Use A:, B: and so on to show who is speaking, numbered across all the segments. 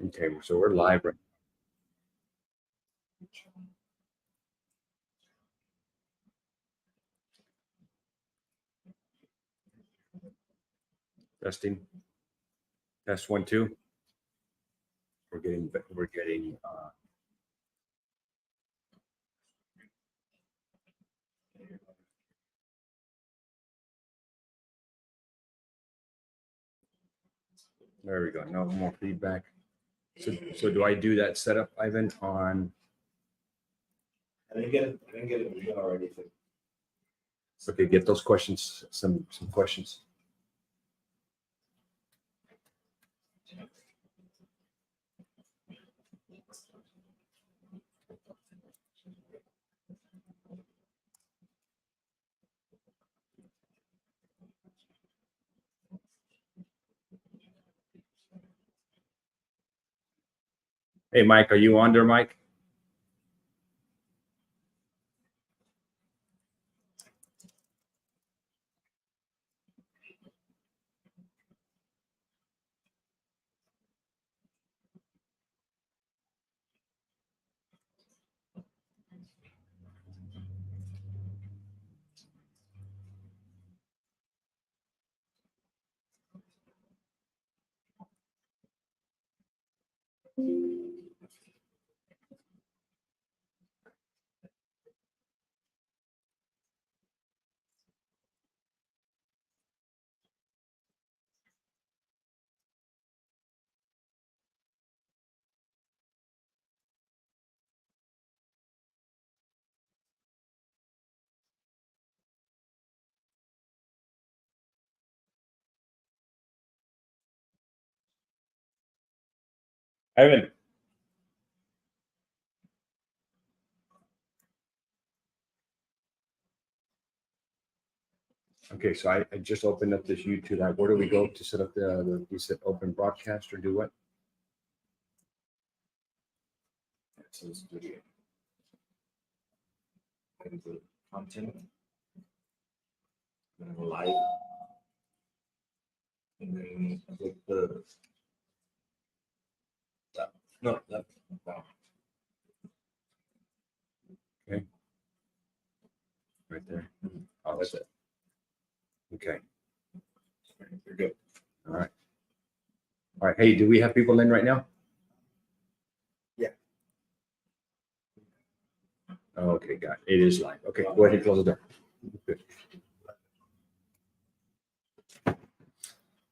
A: Okay, so we're live right now. Testing. Test 1, 2. We're getting there we go. No more feedback. So do I do that setup, Ivan, on?
B: I didn't get it or anything.
A: Okay, get those questions, some questions. Hey, Mike, are you on there, Mike? Ivan. Okay, so I just opened up this YouTube live. Where do we go to set up you said open broadcast or do what?
B: So it's video. And the content. And then live. And then I think that.
A: Okay. Right there. Oh, that's it. Okay.
B: You're good.
A: All right. All right. Hey, do we have people in right now?
B: Yeah.
A: Okay, got it. It is live. Okay, go ahead and close the door. Good.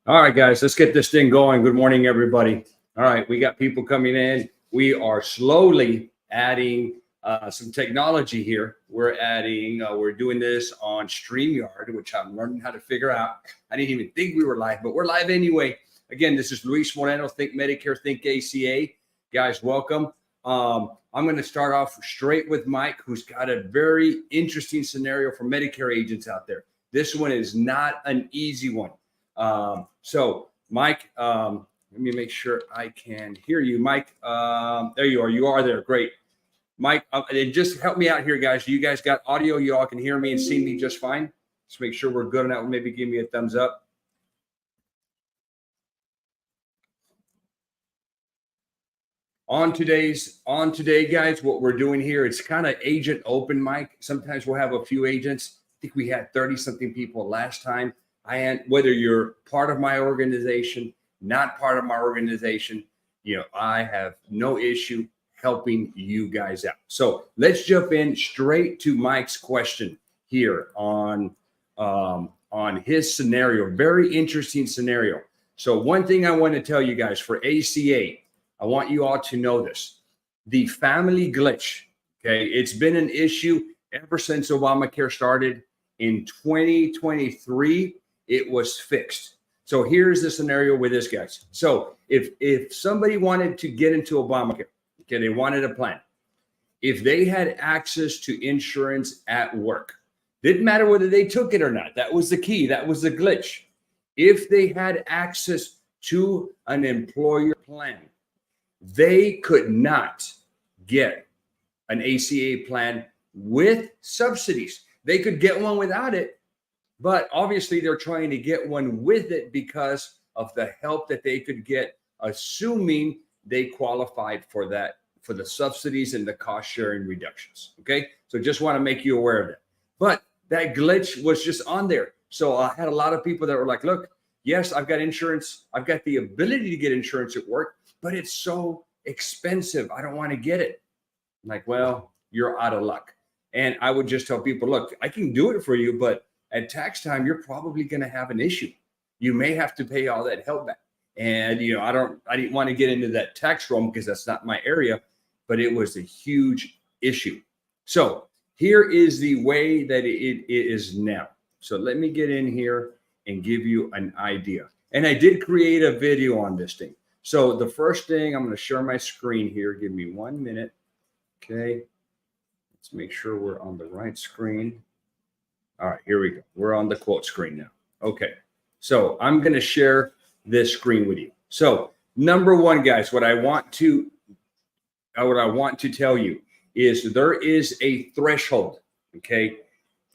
A: All right, guys, let's get this thing going. Good morning, everybody. All right, we got people coming in. We are slowly adding some technology here. We're doing this on StreamYard, which I'm learning how to figure out. I didn't even think we were live, but we're live anyway. Again, this is Luis Moreno, Think Medicare, Think ACA. Guys, welcome. I'm going to start off straight with Mike, who's got a very interesting scenario for Medicare agents out there. This one is not an easy one. So, Mike, let me make sure I can hear you. Mike, there you are. You are there. Great. Mike, and just help me out here, guys. You guys got audio. You all can hear me and see me just fine. Just make sure we're good on that. Maybe give me a thumbs up. On today, guys, what we're doing here, it's kind of agent open, Mike. Sometimes we'll have a few agents. I think we had 30-something people last time. Whether you're part of my organization, not part of my organization, I have no issue helping you guys out. So let's jump in straight to Mike's question here on his scenario. Very interesting scenario. So one thing I want to tell you guys for ACA, I want you all to know this. The family glitch, okay, it's been an issue ever since Obamacare started in 2023. It was fixed. So here's the scenario with this, guys. So if somebody wanted to get into Obamacare, okay, they wanted a plan. If they had access to insurance at work, didn't matter whether they took it or not. That was the key. That was the glitch. If they had access to an employer plan, they could not get an ACA plan with subsidies. They could get one without it, but obviously they're trying to get one with it because of the help that they could get, assuming they qualified for that, for the subsidies and the cost sharing reductions. Okay. So just want to make you aware of that. But that glitch was just on there. So I had a lot of people that were like, look, yes, I've got insurance. I've got the ability to get insurance at work, but it's so expensive. I don't want to get it. I'm like, well, you're out of luck. And I would just tell people, look, I can do it for you, but at tax time, you're probably going to have an issue. You may have to pay all that help back. And, you know, I didn't want to get into that tax realm because that's not my area, but it was a huge issue. So here is the way that it is now. So let me get in here and give you an idea. And I did create a video on this thing. So the first thing, I'm going to share my screen here. Give me 1 minute. Okay. Let's make sure we're on the right screen. All right, here we go. We're on the quote screen now. Okay. So I'm going to share this screen with you. So number one, guys, what I want to tell you is there is a threshold. Okay.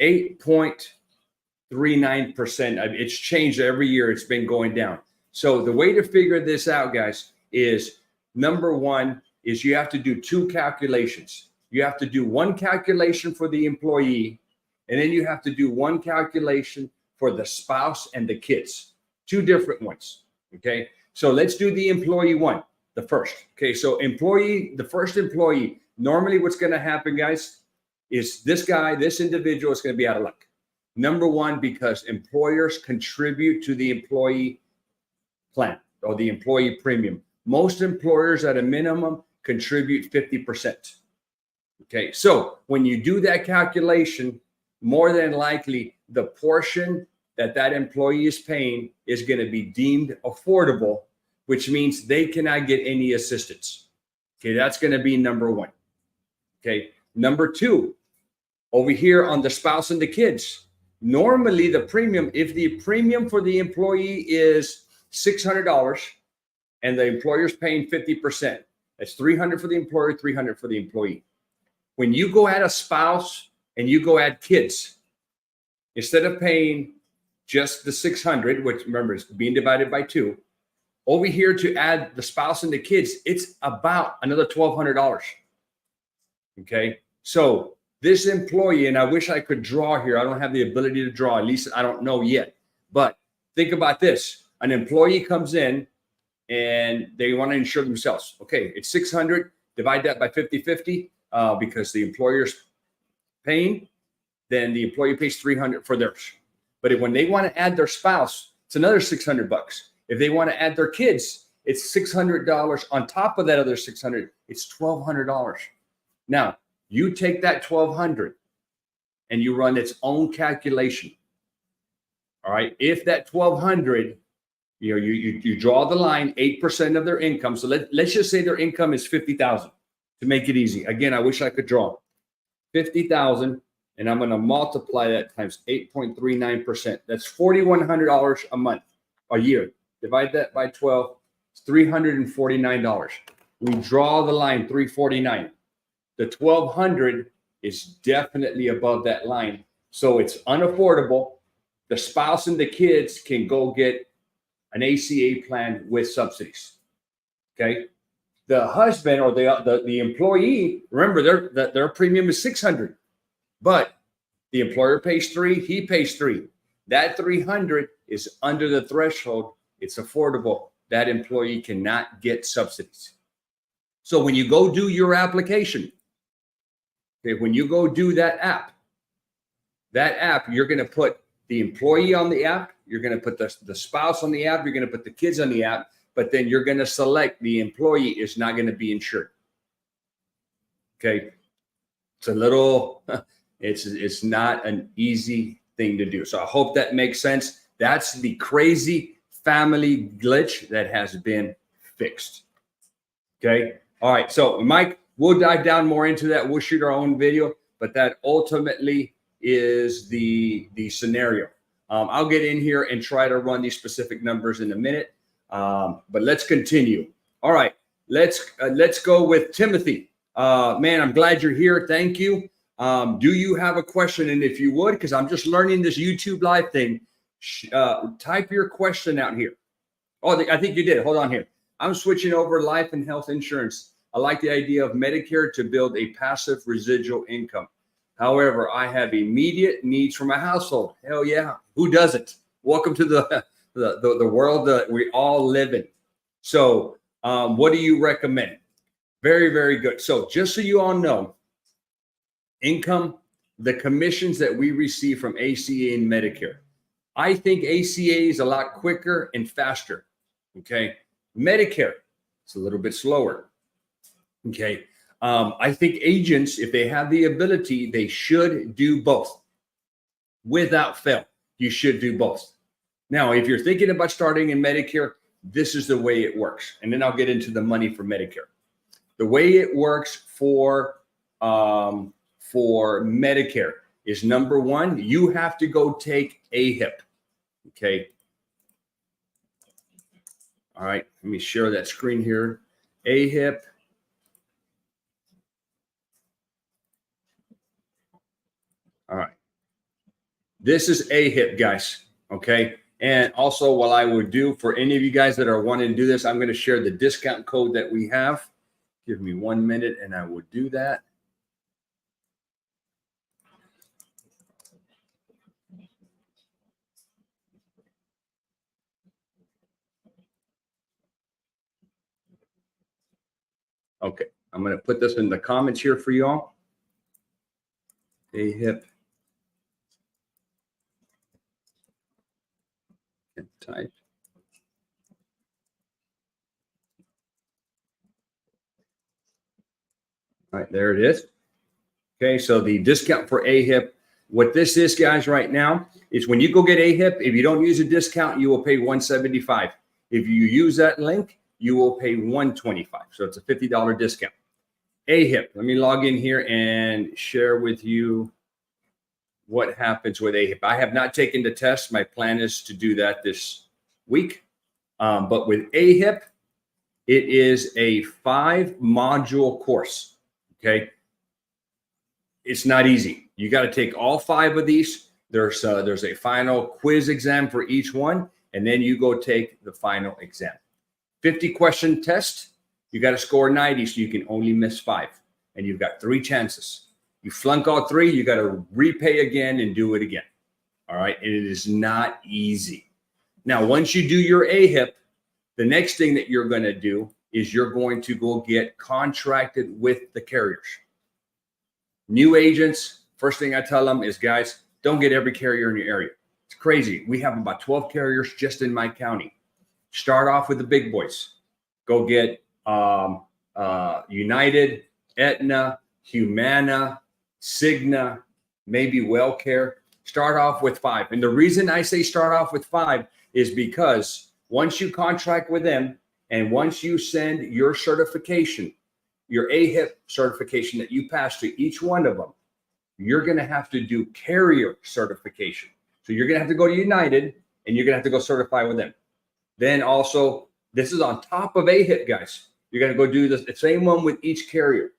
A: 8.39%. It's changed every year. It's been going down. So the way to figure this out, guys, is number one is you have to do two calculations. You have to do one calculation for the employee, and then you have to do one calculation for the spouse and the kids. Two different ones. Okay. So let's do the employee one, the first. Okay. So the first employee, normally what's going to happen, guys, is this individual is going to be out of luck. Number one, because employers contribute to the employee plan or the employee premium. Most employers at a minimum contribute 50%. Okay. So when you do that calculation, more than likely the portion that employee is paying is going to be deemed affordable, which means they cannot get any assistance. Okay. That's going to be number one. Okay. Number two, over here on the spouse and the kids, normally the premium, if the premium for the employee is $600 and the employer's paying 50%, that's $300 for the employer, $300 for the employee. When you go add a spouse and you go add kids, instead of paying just the $600, which remember is being divided by 2, over here to add the spouse and the kids, it's about another $1,200. Okay. So this employee, and I wish I could draw here. I don't have the ability to draw, at least I don't know yet. But think about this. An employee comes in and they want to insure themselves. Okay, it's 600, divide that by 50-50 because the employer's paying, then the employee pays 300 for theirs. But when they want to add their spouse, it's another $600. If they want to add their kids, it's $600 on top of that other 600. It's $1,200. Now, you take that $1,200 and you run its own calculation. All right. If that $1,200, you draw the line, 8% of their income. So let's just say their income is $50,000 to make it easy. Again, I wish I could draw $50,000, and I'm going to multiply that times 8.39%. That's $4,100 a year. Divide that by 12. It's $349. We draw the line $349. The $1,200 is definitely above that line. So it's unaffordable. The spouse and the kids can go get an ACA plan with subsidies. Okay. The husband or the employee, remember their premium is $600, but the employer pays $300, he pays $300. That $300 is under the threshold. It's affordable. That employee cannot get subsidies. So when you go do your application, okay, when you go do that app, you're going to put the employee on the app, you're going to put the spouse on the app, you're going to put the kids on the app, but then you're going to select the employee is not going to be insured. Okay. It's a little, it's not an easy thing to do. So I hope that makes sense. That's the crazy family glitch that has been fixed. Okay. All right. So Mike, we'll dive down more into that. We'll shoot our own video, but that ultimately is the scenario. I'll get in here and try to run these specific numbers in a minute. But let's continue. All right, let's go with Timothy. Man, I'm glad you're here. Thank you. Do you have a question? And if you would, because I'm just learning this YouTube live thing, type your question out here. Oh, I think you did. Hold on here. I'm switching over life and health insurance. I like the idea of Medicare to build a passive residual income. However, I have immediate needs for my household. Hell yeah. Who doesn't? Welcome to the world that we all live in. So what do you recommend? Very, very good. So just so you all know, income, the commissions that we receive from ACA and Medicare. I think ACA is a lot quicker and faster. Okay. Medicare, it's a little bit slower. Okay. I think agents, if they have the ability, they should do both. Without fail, you should do both. Now, if you're thinking about starting in Medicare, this is the way it works. And then I'll get into the money for Medicare. The way it works for Medicare is, number one, you have to go take AHIP. Okay. All right. Let me share that screen here. AHIP. All right. This is AHIP, guys. Okay. And also, what I would do for any of you guys that are wanting to do this, I'm going to share the discount code that we have. Give me 1 minute and I would do that. Okay. I'm going to put this in the comments here for y'all. AHIP. Type. All right, there it is. Okay, so the discount for AHIP, what this is, guys, right now is when you go get AHIP, if you don't use a discount, you will pay $175. If you use that link, you will pay $125. So it's a $50 discount. AHIP, let me log in here and share with you what happens with AHIP. I have not taken the test. My plan is to do that this week. But with AHIP, it is a 5-module course. Okay. It's not easy. You got to take all 5 of these. There's a final quiz exam for each one, and then you go take the final exam. 50-question test. You got to score 90, so you can only miss 5, and you've got 3 chances. You flunk all 3, you got to repay again and do it again. All right, and it is not easy. Now, once you do your AHIP, the next thing that you're going to do is you're going to go get contracted with the carriers. New agents, first thing I tell them is, guys, don't get every carrier in your area. It's crazy. We have about 12 carriers just in my county. Start off with the big boys. Go get United, Aetna, Humana, Cigna, maybe WellCare. Start off with 5. And the reason I say start off with 5 is because once you contract with them and once you send your certification, your AHIP certification that you pass to each one of them, you're going to have to do carrier certification. So you're going to have to go to United and you're going to have to go certify with them. Then also, this is on top of AHIP, guys. You're going to go do the same one with each carrier.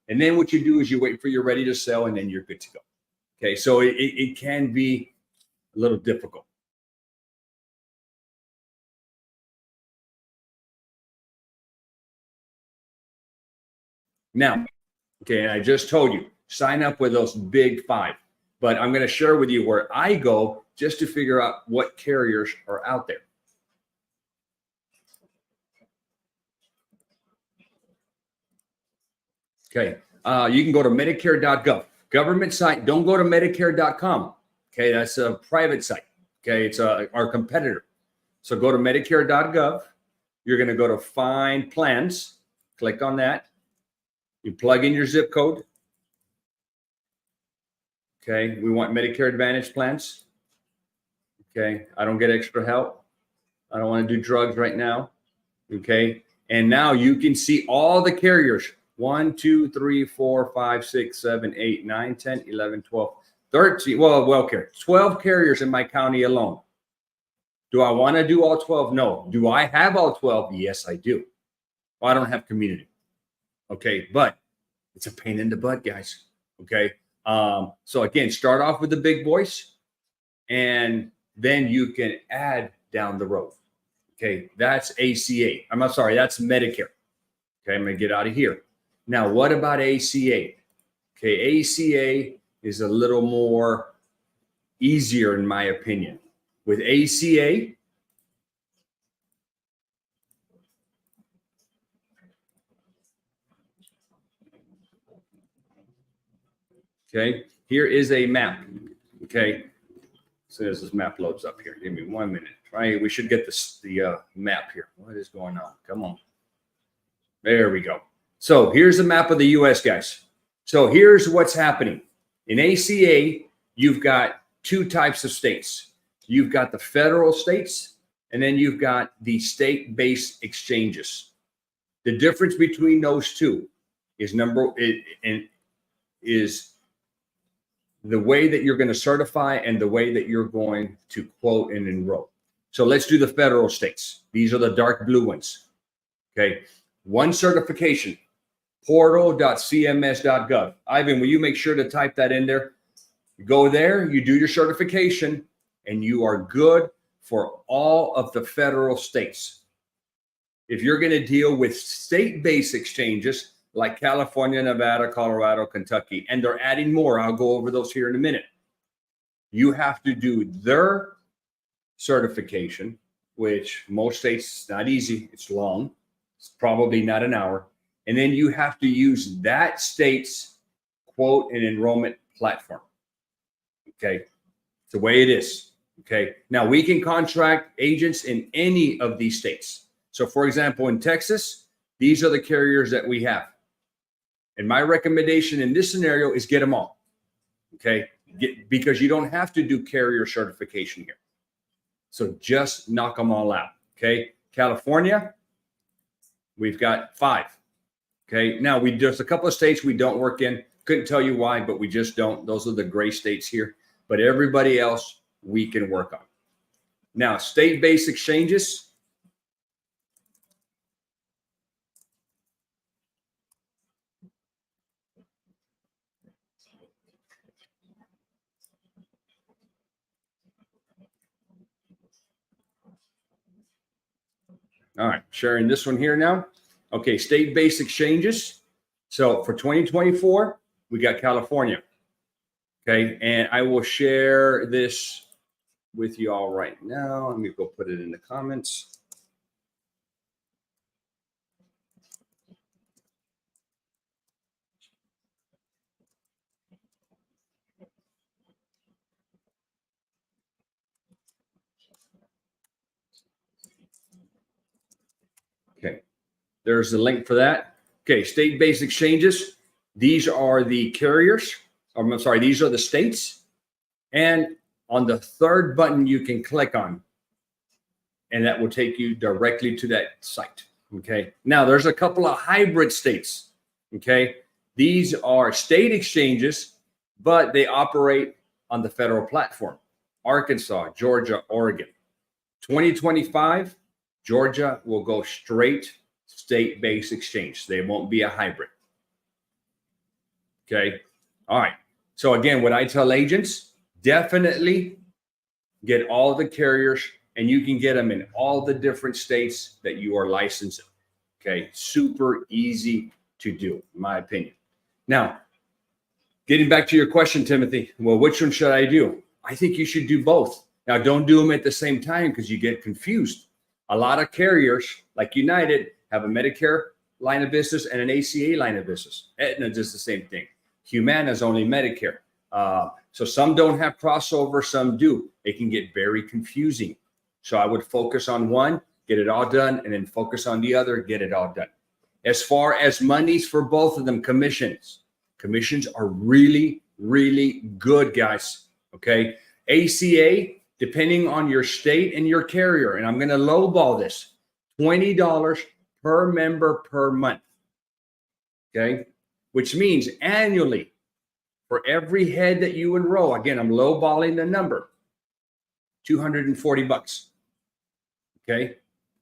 A: And then what you do is you wait for you're ready to sell and then you're good to go. Okay, so it can be a little difficult. Now, okay, and I just told you, sign up with those big 5. But I'm going to share with you where I go just to figure out what carriers are out there. Okay, you can go to Medicare.gov, government site. Don't go to Medicare.com. Okay, that's a private site. Okay, it's our competitor. So go to Medicare.gov. You're going to go to Find Plans. Click on that. You plug in your zip code. Okay, we want Medicare Advantage plans. Okay, I don't get extra help. I don't want to do drugs right now. Okay, and now you can see all the carriers. 1, 2, 3, 4, 5, 6, 7, 8, 9, 10, 11, 12, 13. Well, WellCare. 12 carriers in my county alone. Do I want to do all 12? No. Do I have all 12? Yes, I do. Well, I don't have community. Okay, but it's a pain in the butt, guys. Okay. So again, start off with the big boys and then you can add down the road. Okay, that's ACA. I'm not sorry, that's Medicare. Okay, I'm going to get out of here. Now, what about ACA? Okay, ACA is a little more easier in my opinion. With ACA, okay, here is a map. Okay, so as this map loads up here, give me 1 minute. Right, we should get the map here. What is going on? Come on. There we go. So here's a map of the U.S., guys. So here's what's happening. In ACA, you've got two types of states. You've got the federal states, and then you've got the state-based exchanges. The difference between those two is is the way that you're going to certify and the way that you're going to quote and enroll. So let's do the federal states. These are the dark blue ones. Okay. One certification, portal.cms.gov. Ivan, will you make sure to type that in there? You go there, you do your certification, and you are good for all of the federal states. If you're going to deal with state-based exchanges like California, Nevada, Colorado, Kentucky, and they're adding more, I'll go over those here in a minute. You have to do their certification, which most states, it's not easy, it's long. It's probably not an hour. And then you have to use that state's quote and enrollment platform. Okay. It's the way it is. Okay. Now we can contract agents in any of these states. So for example, in Texas, these are the carriers that we have. And my recommendation in this scenario is get them all. Okay. Because you don't have to do carrier certification here. So just knock them all out. Okay. California, we've got 5. Okay. Now there's a couple of states we don't work in. Couldn't tell you why, but we just don't. Those are the gray states here. But everybody else we can work on. Now, state-based exchanges. All right, sharing this one here now. Okay, state-based exchanges. So for 2024, we got California. Okay, and I will share this with you all right now. Let me go put it in the comments. Okay, there's the link for that. Okay, state-based exchanges. These are the carriers. I'm sorry, these are the states. And on the third button you can click on, and that will take you directly to that site. Okay. Now there's a couple of hybrid states. Okay. These are state exchanges, but they operate on the federal platform. Arkansas, Georgia, Oregon. 2025, Georgia will go straight state-based exchange. They won't be a hybrid. Okay. All right. So again, what I tell agents, definitely get all the carriers, and you can get them in all the different states that you are licensed in. Okay. Super easy to do, in my opinion. Now, getting back to your question, Timothy, well, which one should I do? I think you should do both. Now, don't do them at the same time because you get confused. A lot of carriers, like United, have a Medicare line of business and an ACA line of business. Aetna does the same thing. Humana is only Medicare. So some don't have crossover, some do. It can get very confusing. So I would focus on one, get it all done, and then focus on the other, get it all done. As far as monies for both of them, commissions are really, really good, guys. Okay. ACA, depending on your state and your carrier, and I'm going to lowball this, $20 per member per month. Okay. Which means annually, for every head that you enroll, again, I'm lowballing the number, $240. Okay.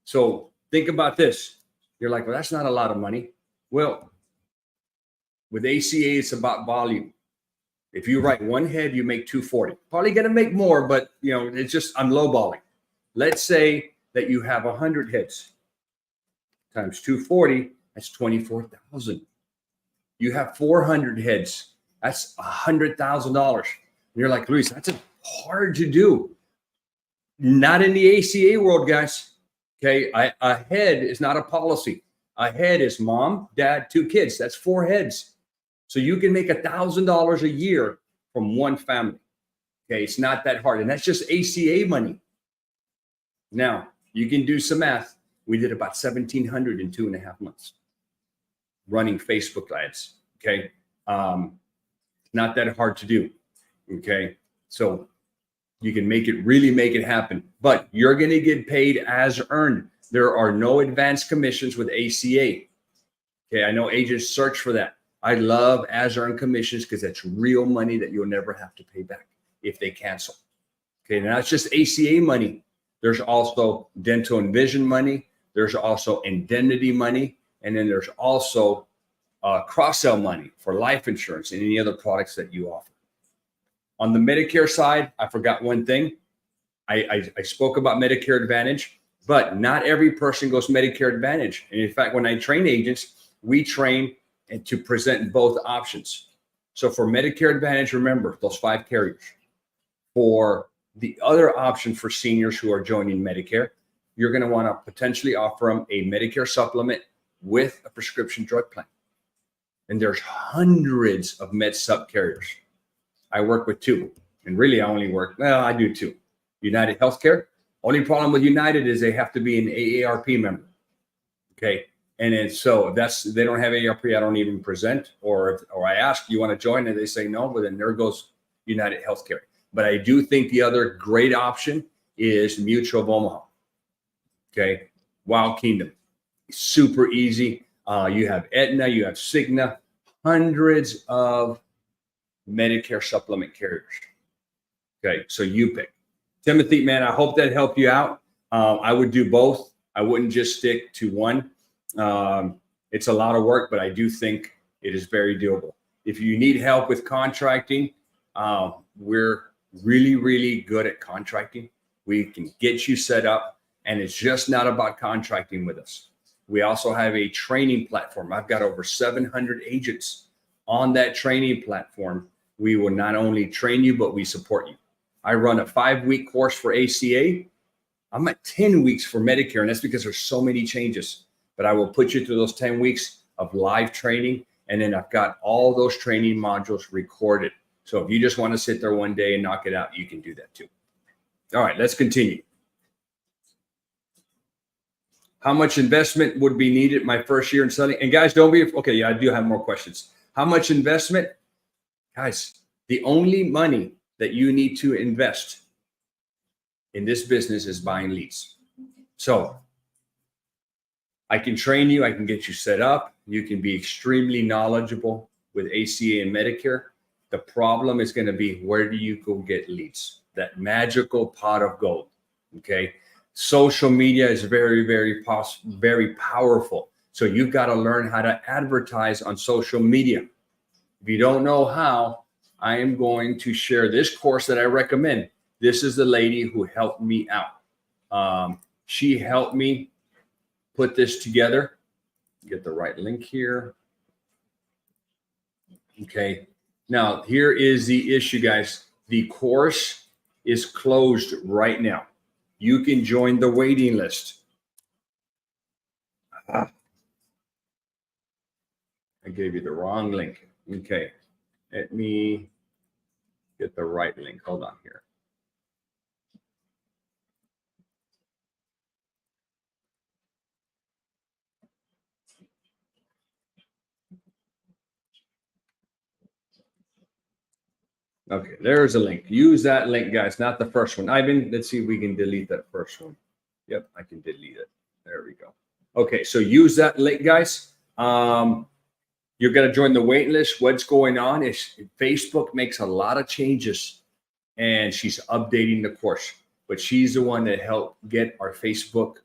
A: So think about this. You're like, well, that's not a lot of money. Well, with ACA, it's about volume. If you write one head, you make $240. Probably going to make more, but it's just, I'm lowballing. Let's say that you have 100 heads times 240, that's 24,000. You have 400 heads, that's $100,000. And you're like, Luis, that's hard to do. Not in the ACA world, guys. Okay, a head is not a policy. A head is mom, dad, 2 kids. That's 4 heads. So you can make $1,000 a year from one family. Okay, it's not that hard. And that's just ACA money. Now, you can do some math. We did about 1,700 in 2.5 months running Facebook ads. Okay, not that hard to do. Okay, so you can really make it happen, but you're going to get paid as earned. There are no advanced commissions with ACA. Okay, I know agents search for that. I love as earned commissions because that's real money that you'll never have to pay back if they cancel. Okay, now it's just ACA money. There's also dental and vision money. There's also indemnity money. And then there's also cross-sell money for life insurance and any other products that you offer. On the Medicare side, I forgot one thing. I spoke about Medicare Advantage, but not every person goes Medicare Advantage. And in fact, when I train agents, we train to present both options. So for Medicare Advantage, remember those 5 carriers. For the other option for seniors who are joining Medicare, you're going to want to potentially offer them a Medicare supplement with a prescription drug plan. And there's hundreds of med sub carriers. I work with 2, and really I do 2. United Healthcare. Only problem with United is they have to be an AARP member. Okay. And then so if they don't have AARP, I don't even present, or I ask, you want to join? And they say no, but then there goes United Healthcare. But I do think the other great option is Mutual of Omaha. Okay. Wild Kingdom. Super easy. You have Aetna, you have Cigna, hundreds of Medicare supplement carriers. Okay, so you pick. Timothy, man, I hope that helped you out. I would do both. I wouldn't just stick to one. It's a lot of work, but I do think it is very doable. If you need help with contracting, we're really, really good at contracting. We can get you set up, and it's just not about contracting with us. We also have a training platform. I've got over 700 agents on that training platform. We will not only train you, but we support you. I run a 5-week course for ACA. I'm at 10 weeks for Medicare, and that's because there's so many changes. But I will put you through those 10 weeks of live training, and then I've got all those training modules recorded. So if you just want to sit there one day and knock it out, you can do that too. All right, let's continue. How much investment would be needed my first year in selling? And guys, don't be, okay, yeah, I do have more questions. How much investment? Guys, the only money that you need to invest in this business is buying leads. So I can train you. I can get you set up. You can be extremely knowledgeable with ACA and Medicare. The problem is going to be, where do you go get leads? That magical pot of gold. Okay. Social media is very, very powerful. So you've got to learn how to advertise on social media. If you don't know how, I am going to share this course that I recommend. This is the lady who helped me out. She helped me put this together. Get the right link here. Okay. Now, here is the issue, guys. The course is closed right now. You can join the waiting list. I gave you the wrong link. Okay. Let me get the right link. Hold on here. Okay, there's a link. Use that link, guys, not the first one. Ivan, let's see if we can delete that first one. Yep, I can delete it. There we go. Okay, so use that link, guys. You're going to join the wait list. What's going on is Facebook makes a lot of changes, and she's updating the course. But she's the one that helped get our Facebook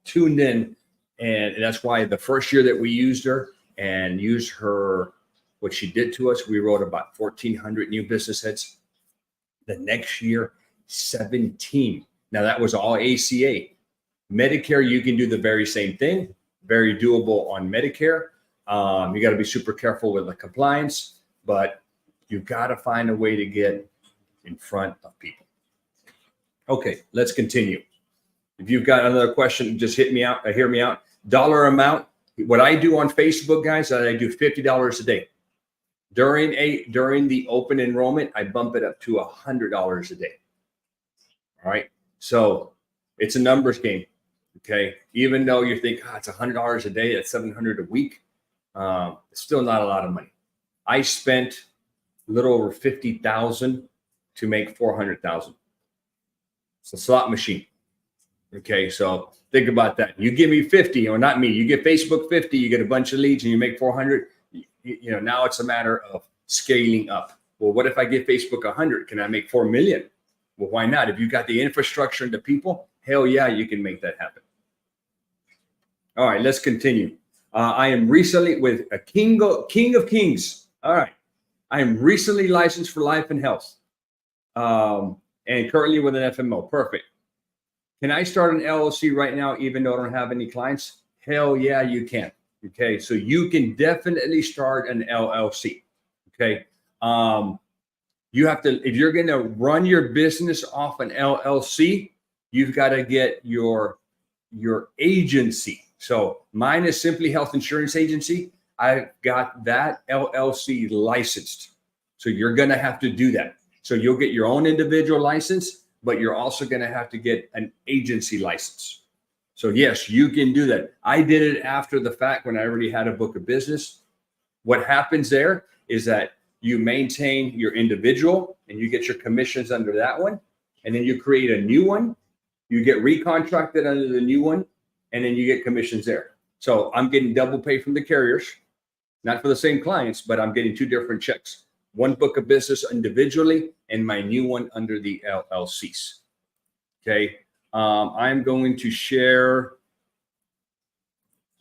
A: tuned in. And that's why the first year that we used her and used her, what she did to us, we wrote about 1,400 new business heads. The next year, 17. Now that was all ACA. Medicare, you can do the very same thing, very doable on Medicare. You got to be super careful with the compliance, but you've got to find a way to get in front of people. Okay, let's continue. If you've got another question, just hit me out, hear me out. Dollar amount, what I do on Facebook, guys, I do $50 a day. During the open enrollment, I bump it up to $100 a day. All right, so it's a numbers game. Okay, even though you think it's $100 a day, that's $700 a week, it's still not a lot of money. I spent a little over $50,000 to make $400,000. It's a slot machine. Okay, so think about that. You give me 50, or not me, you give Facebook 50, you get a bunch of leads and you make 400. Now it's a matter of scaling up. Well, what if I give Facebook 100? Can I make 4 million? Well, why not? If you've got the infrastructure and the people, hell yeah, you can make that happen. All right, let's continue. I am recently with a King of Kings. All right, I am recently licensed for life and health, and currently with an FMO. Perfect. Can I start an LLC right now, even though I don't have any clients? Hell yeah, you can. Okay, so you can definitely start an LLC. Okay, you have to, if you're going to run your business off an LLC, you've got to get your agency. So mine is Simply Health Insurance Agency. I've got that LLC licensed. So you're going to have to do that. So you'll get your own individual license, but you're also going to have to get an agency license. So yes, you can do that. I did it after the fact when I already had a book of business. What happens there is that you maintain your individual and you get your commissions under that one. And then you create a new one. You get recontracted under the new one, and then you get commissions there. So I'm getting double pay from the carriers, not for the same clients, but I'm getting two different checks. One book of business individually and my new one under the LLCs. Okay. I'm going to share.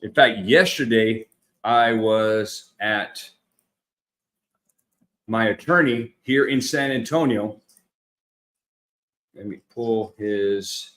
A: In fact, yesterday I was at my attorney here in San Antonio. Let me pull his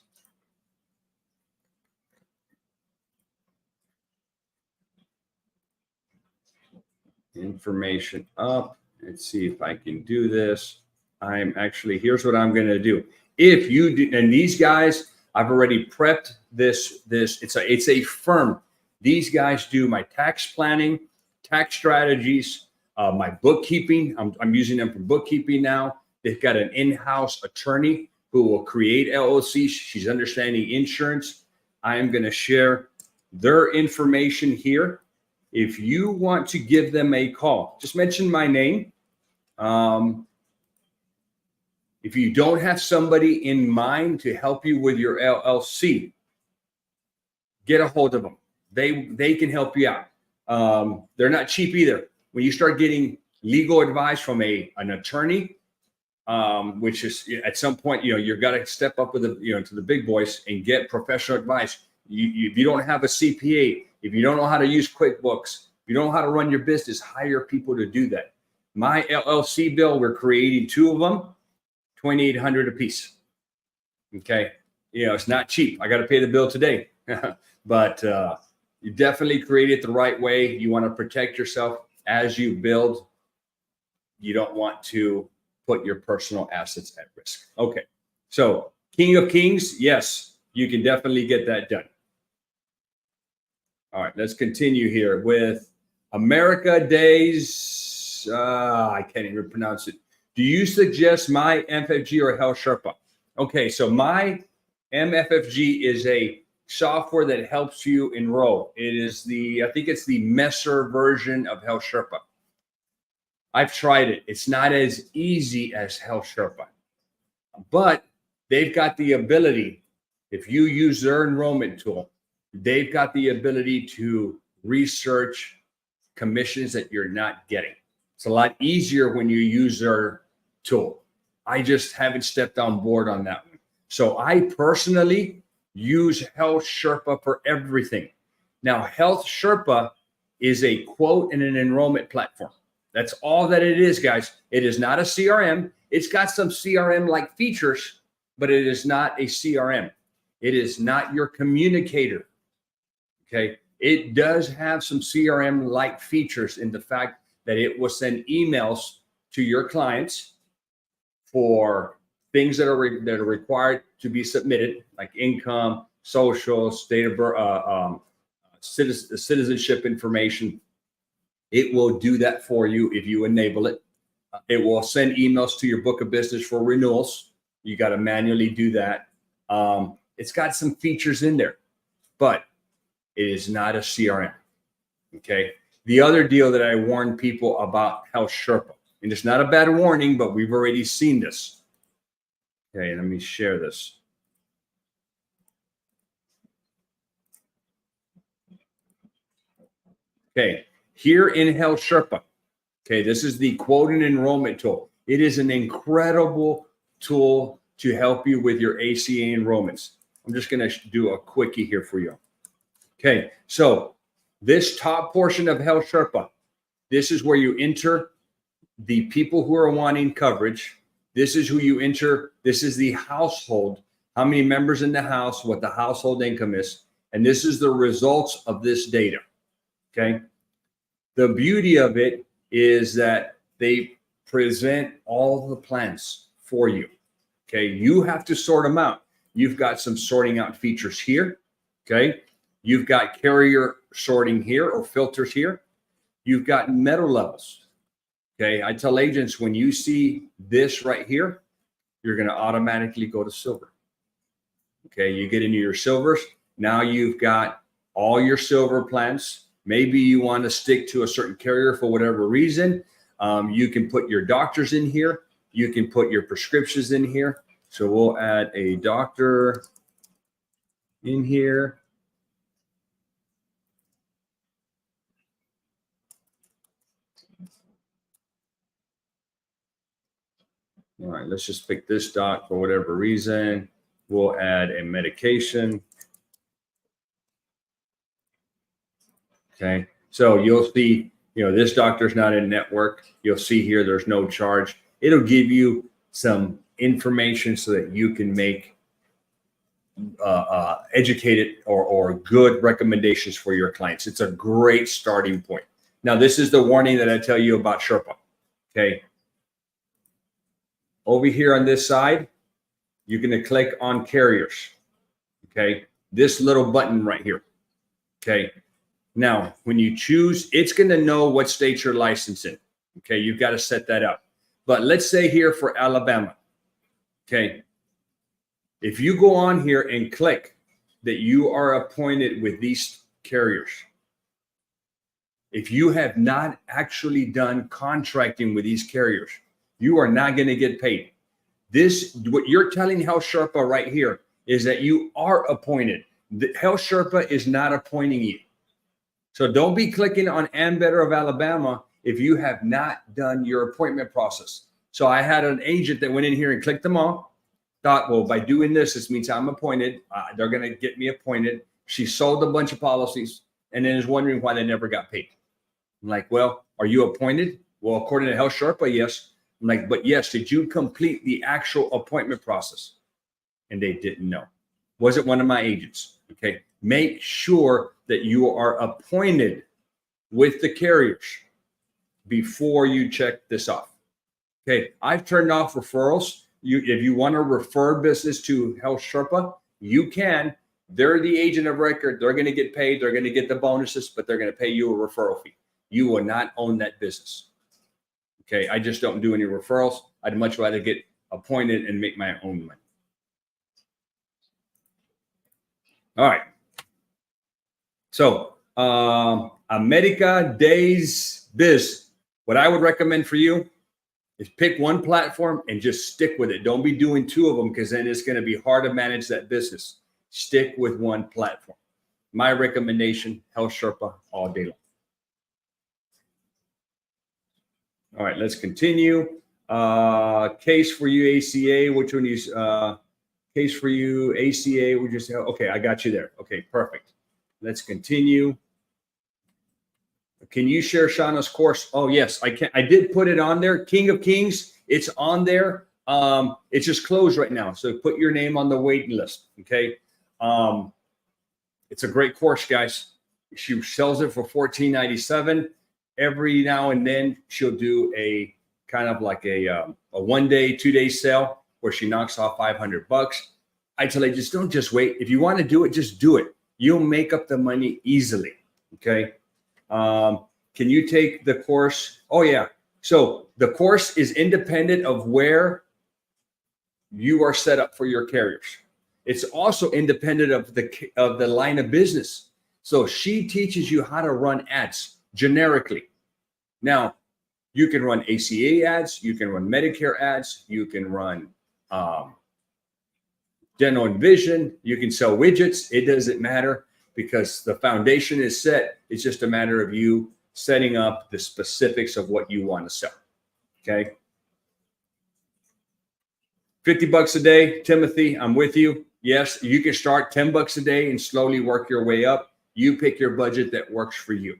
A: information up. Let's see if I can do this. I'm actually, here's what I'm going to do. If you do, and these guys, I've already prepped this, it's a firm. These guys do my tax planning, tax strategies, my bookkeeping. I'm using them for bookkeeping now. They've got an in-house attorney who will create LLCs. She's understanding insurance. I am going to share their information here. If you want to give them a call, just mention my name. If you don't have somebody in mind to help you with your LLC, get a hold of them. They can help you out. They're not cheap either. When you start getting legal advice from an attorney, which is at some point, you've got to step up with to the big boys and get professional advice. If you don't have a CPA, if you don't know how to use QuickBooks, if you don't know how to run your business, hire people to do that. My LLC bill, we're creating two of them, $2,800 a piece. Okay. It's not cheap. I got to pay the bill today, but you definitely create it the right way. You want to protect yourself as you build. You don't want to put your personal assets at risk. Okay. So King of Kings, yes, you can definitely get that done. All right, let's continue here with America Days. I can't even pronounce it. Do you suggest my MFFG or Health Sherpa? Okay, so my MFFG is a software that helps you enroll. It is I think it's the Messer version of Health Sherpa. I've tried it. It's not as easy as Health Sherpa, but they've got the ability, if you use their enrollment tool, they've got the ability to research commissions that you're not getting. It's a lot easier when you use their tool. I just haven't stepped on board on that one. So I personally use Health Sherpa for everything. Now, Health Sherpa is a quote and an enrollment platform. That's all that it is, guys. It is not a CRM. It's got some CRM-like features, but it is not a CRM. It is not your communicator. Okay. It does have some CRM-like features in the fact that it will send emails to your clients for things that are required to be submitted, like income, social, state of birth, citizenship information. It will do that for you if you enable it. It will send emails to your book of business for renewals. You got to manually do that. It's got some features in there, but it is not a CRM. Okay. The other deal that I warn people about Health Sherpa, and it's not a bad warning, but we've already seen this. Okay, let me share this. Okay, here in Health Sherpa, okay, this is the quote and enrollment tool. It is an incredible tool to help you with your ACA enrollments. I'm just going to do a quickie here for you. Okay, so this top portion of Health Sherpa, this is where you enter the people who are wanting coverage. This is who you enter. This is the household, how many members in the house, what the household income is. And this is the results of this data. Okay. The beauty of it is that they present all the plans for you. Okay. You have to sort them out. You've got some sorting out features here. Okay. You've got carrier sorting here or filters here. You've got metal levels. Okay, I tell agents when you see this right here, you're going to automatically go to silver. Okay, you get into your silvers. Now you've got all your silver plans. Maybe you want to stick to a certain carrier for whatever reason. You can put your doctors in here. You can put your prescriptions in here. So we'll add a doctor in here. All right, let's just pick this doc for whatever reason. We'll add a medication. Okay, so you'll see, this doctor's not in network. You'll see here there's no charge. It'll give you some information so that you can make educated or good recommendations for your clients. It's a great starting point. Now, this is the warning that I tell you about Sherpa. Okay. Over here on this side, you're going to click on carriers. Okay. This little button right here. Okay. Now, when you choose, it's going to know what state you're licensed in. Okay. You've got to set that up. But let's say here for Alabama. Okay. If you go on here and click that you are appointed with these carriers, if you have not actually done contracting with these carriers, you are not going to get paid. What you're telling Health Sherpa right here is that you are appointed. The Health Sherpa is not appointing you. So don't be clicking on Ambetter of Alabama if you have not done your appointment process. So I had an agent that went in here and clicked them all. Thought, well, by doing this means I'm appointed. They're going to get me appointed. She sold a bunch of policies and then is wondering why they never got paid. I'm like, well, are you appointed? Well, according to Health Sherpa, yes. I'm like, but yes, did you complete the actual appointment process? And they didn't know. Was it one of my agents? Okay. Make sure that you are appointed with the carriers before you check this off. Okay. I've turned off referrals. If you want to refer business to Health Sherpa, you can. They're the agent of record. They're going to get paid. They're going to get the bonuses, but they're going to pay you a referral fee. You will not own that business. Okay, I just don't do any referrals. I'd much rather get appointed and make my own money. All right. So, America Days Biz. What I would recommend for you is pick one platform and just stick with it. Don't be doing two of them because then it's going to be hard to manage that business. Stick with one platform. My recommendation, Health Sherpa all day long. All right, let's continue. Case for you, ACA. Which one is case for you, ACA? We just okay. I got you there. Okay, perfect. Let's continue. Can you share Shauna's course? Oh yes, I can. I did put it on there. King of Kings. It's on there. It's just closed right now. So put your name on the waiting list. Okay. It's a great course, guys. She sells it for $14.97. Every now and then she'll do a kind of like a 1 day, 2 day sale where she knocks off $500. I tell you, just don't just wait. If you want to do it, just do it. You'll make up the money easily. Okay. Can you take the course? Oh yeah. So the course is independent of where you are set up for your carriers. It's also independent of the line of business. So she teaches you how to run ads generically. Now, you can run ACA ads, you can run Medicare ads, you can run dental and vision, you can sell widgets. It doesn't matter because the foundation is set. It's just a matter of you setting up the specifics of what you want to sell. Okay. $50 a day, Timothy, I'm with you. Yes, you can start $10 a day and slowly work your way up. You pick your budget that works for you.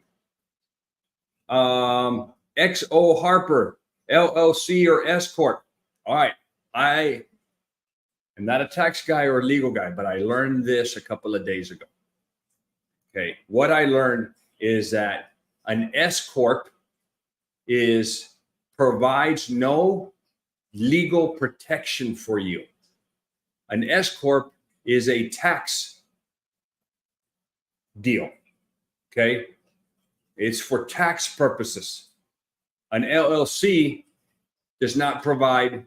A: XO Harper, LLC or S Corp. All right. I am not a tax guy or a legal guy, but I learned this a couple of days ago. Okay. What I learned is that an S Corp provides no legal protection for you. An S Corp is a tax deal. Okay. It's for tax purposes. An LLC does not provide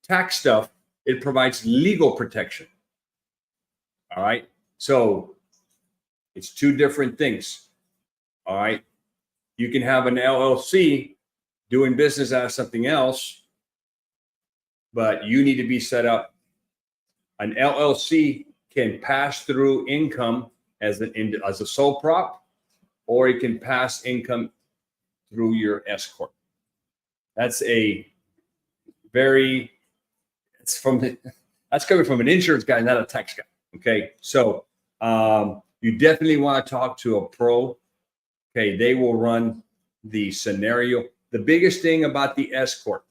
A: tax stuff. It provides legal protection. All right. So it's two different things. All right. You can have an LLC doing business out of something else, but you need to be set up. An LLC can pass through income as a sole prop, or it can pass income through your S Corp. That's a very, that's coming from an insurance guy, not a tax guy. Okay. So you definitely want to talk to a pro. Okay. They will run the scenario. The biggest thing about the S Corp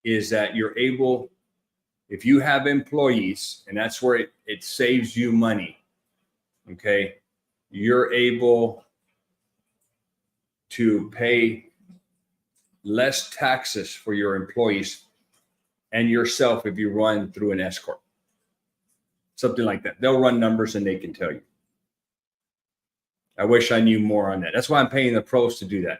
A: is that you're able, if you have employees, and that's where it saves you money. Okay. You're able to pay less taxes for your employees and yourself if you run through an S Corp. Something like that. They'll run numbers and they can tell you. I wish I knew more on that. That's why I'm paying the pros to do that.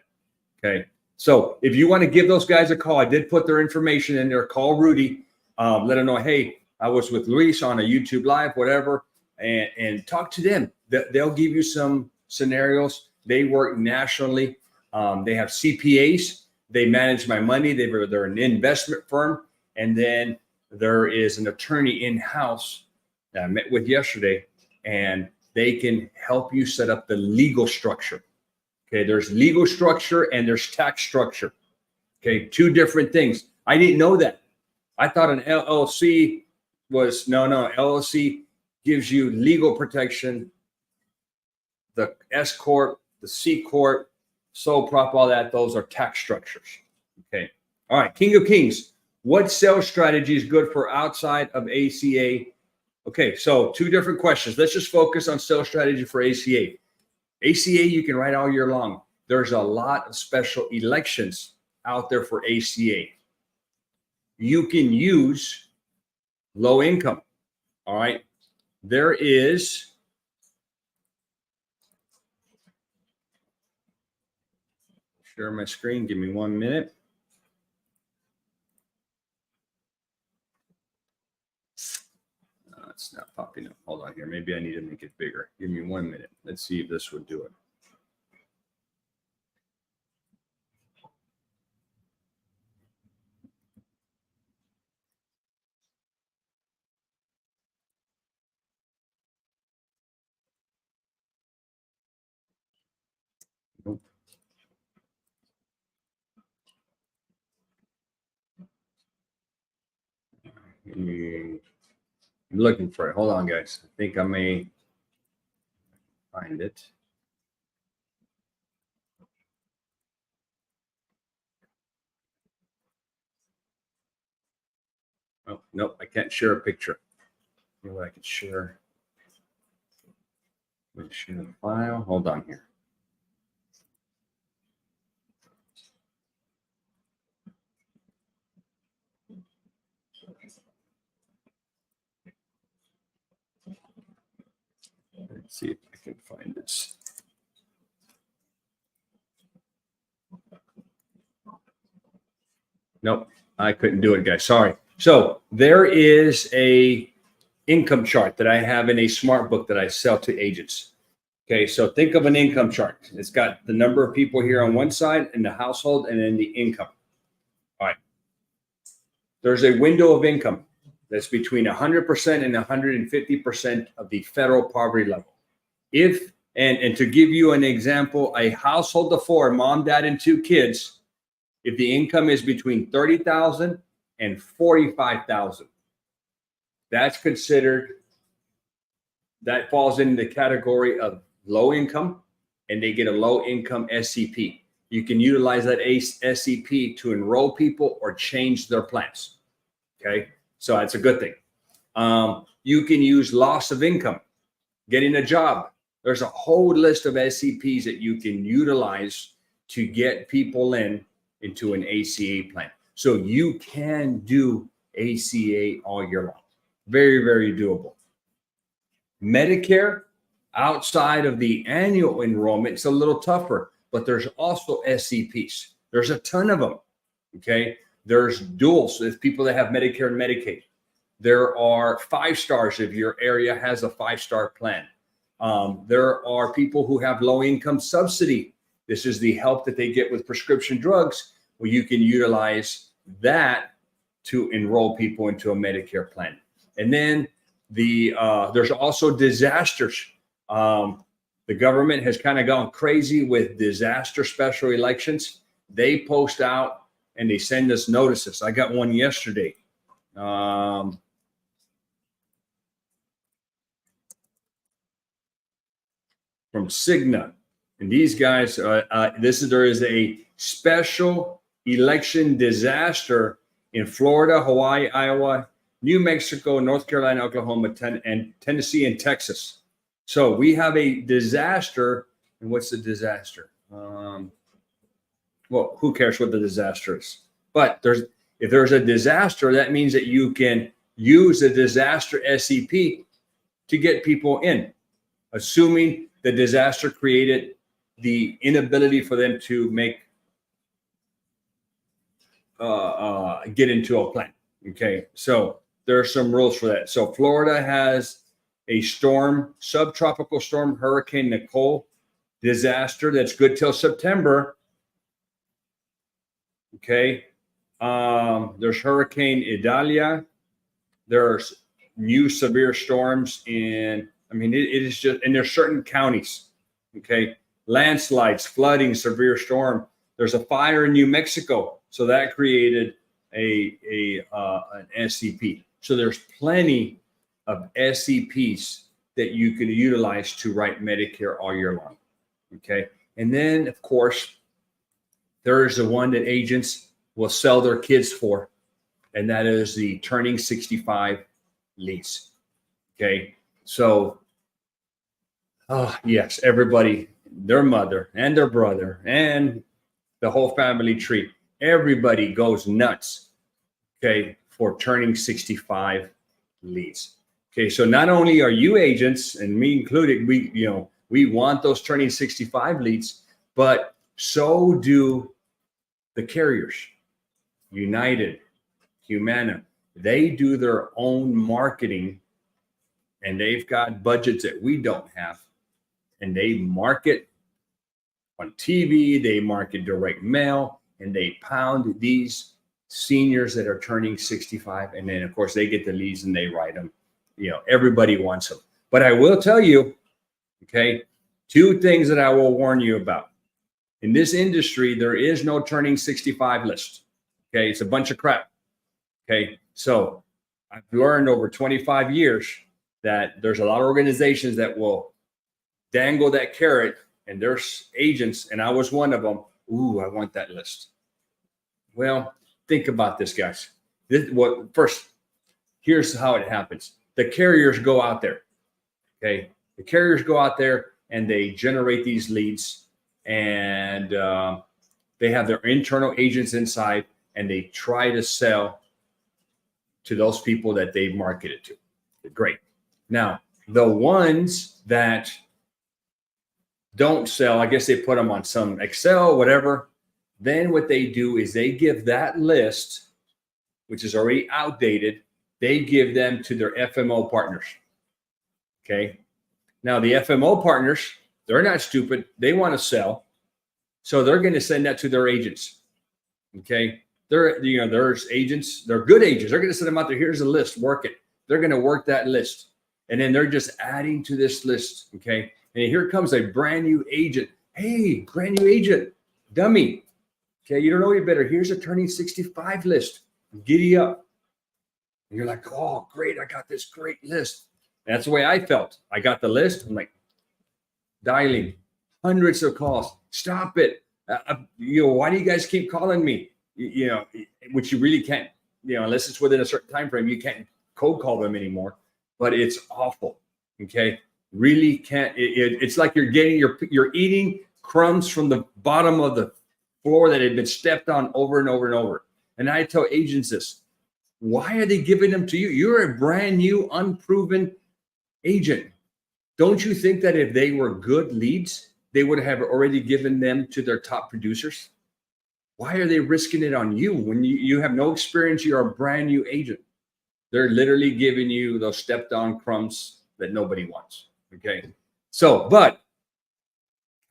A: Okay. So if you want to give those guys a call, I did put their information in there. Call Rudy. Let them know, hey, I was with Luis on a YouTube Live, whatever, and talk to them. They'll give you some scenarios. They work nationally. They have CPAs. They manage my money. They're an investment firm. And then there is an attorney in-house that I met with yesterday, and they can help you set up the legal structure. Okay, there's legal structure and there's tax structure. Okay, two different things. I didn't know that. I thought an LLC was, no, LLC gives you legal protection. The S Corp, the C Corp, sole prop, all that, those are tax structures. Okay, all right, King of Kings. What sales strategy is good for outside of ACA? Okay, so two different questions. Let's just focus on sales strategy for ACA. ACA, you can write all year long. There's a lot of special elections out there for ACA. You can use low income. All right. There is share my screen. Give me 1 minute. It's not popping up. Hold on here. Maybe I need to make it bigger. Give me 1 minute. Let's see if this would do it. Nope. I'm looking for it. Hold on, guys. I think I may find it. Oh, nope, I can't share a picture. You know what I could share? Let me share the file. Hold on here. Let's see if I can find this. Nope, I couldn't do it, guys. Sorry. So there is a income chart that I have in a smart book that I sell to agents. Okay, so think of an income chart. It's got the number of people here on one side and the household and then the income. All right. There's a window of income that's between 100% and 150% of the federal poverty level. If, and to give you an example, a household of four, mom, dad, and two kids, if the income is between 30,000 and 45,000, that's considered, that falls in the category of low income, and they get a low income SCP. You can utilize that SCP to enroll people or change their plans. Okay, so that's a good thing. You can use loss of income, getting a job. There's a whole list of SCPs that you can utilize to get people into an ACA plan. So you can do ACA all year long. Very, very doable. Medicare, outside of the annual enrollment, it's a little tougher, but there's also SCPs. There's a ton of them. Okay. There's duals, if people that have Medicare and Medicaid. There are 5 stars if your area has a 5-star plan. There are people who have low income subsidy. This is the help that they get with prescription drugs. Well, you can utilize that to enroll people into a Medicare plan. And then there's also disasters. The government has kind of gone crazy with disaster special elections. They post out and they send us notices. I got one yesterday. From Cigna. And these guys, there is a special election disaster in Florida, Hawaii, Iowa, New Mexico, North Carolina, Oklahoma, and Tennessee, and Texas. So we have a disaster. And what's the disaster? Well, who cares what the disaster is? But if there's a disaster, that means that you can use a disaster SCP to get people in, assuming the disaster created the inability for them to get into a plan. Okay, so there are some rules for that. So Florida has a storm, subtropical storm, Hurricane Nicole disaster that's good till September. Okay, there's Hurricane Idalia. There's new severe storms it is just, and there's certain counties. Okay, landslides, flooding, severe storm. There's a fire in New Mexico, so that created an SCP. So there's plenty of SCPs that you can utilize to write Medicare all year long. Okay, and then of course there is the one that agents will sell their kids for, and that is the turning 65 lease. Okay, so yes, everybody, their mother and their brother and the whole family tree, everybody goes nuts, okay, for turning 65 leads. Okay, so not only are you agents, and me included, we want those turning 65 leads, but so do the carriers, United, Humana. They do their own marketing, and they've got budgets that we don't have, and they market on TV, they market direct mail, and they pound these seniors that are turning 65. And then of course they get the leads and they write them. Everybody wants them. But I will tell you, okay, 2 things that I will warn you about. In this industry, there is no turning 65 list. Okay, it's a bunch of crap. Okay, so I've learned over 25 years that there's a lot of organizations that will dangle that carrot, and there's agents, and I was one of them. Ooh, I want that list. Well, think about this, guys. First, here's how it happens. The carriers go out there. Okay. The carriers go out there and they generate these leads, and they have their internal agents inside, and they try to sell to those people that they marketed to. Great. Now, the ones that don't sell, I guess they put them on some Excel, whatever. Then what they do is they give that list, which is already outdated, they give them to their FMO partners. Okay. Now, the FMO partners, they're not stupid. They want to sell. So they're going to send that to their agents. Okay. There's agents, they're good agents. They're going to send them out there. Here's a list, work it. They're going to work that list. And then they're just adding to this list. Okay. And here comes a brand new agent. Hey, brand new agent, dummy. Okay. You don't know any better. Here's a turning 65 list. Giddy up. And you're like, oh, great. I got this great list. And that's the way I felt. I got the list. I'm like, dialing hundreds of calls. Stop it. Why do you guys keep calling me? Which you really can't, unless it's within a certain time frame, you can't cold call them anymore. But it's awful. Okay, really can't. It's like you're eating crumbs from the bottom of the floor that had been stepped on over and over and over. And I tell agents this: why are they giving them to you? You're a brand new, unproven agent. Don't you think that if they were good leads, they would have already given them to their top producers? Why are they risking it on you when you have no experience? You're a brand new agent. They're literally giving you those stepped on crumbs that nobody wants. Okay. So, but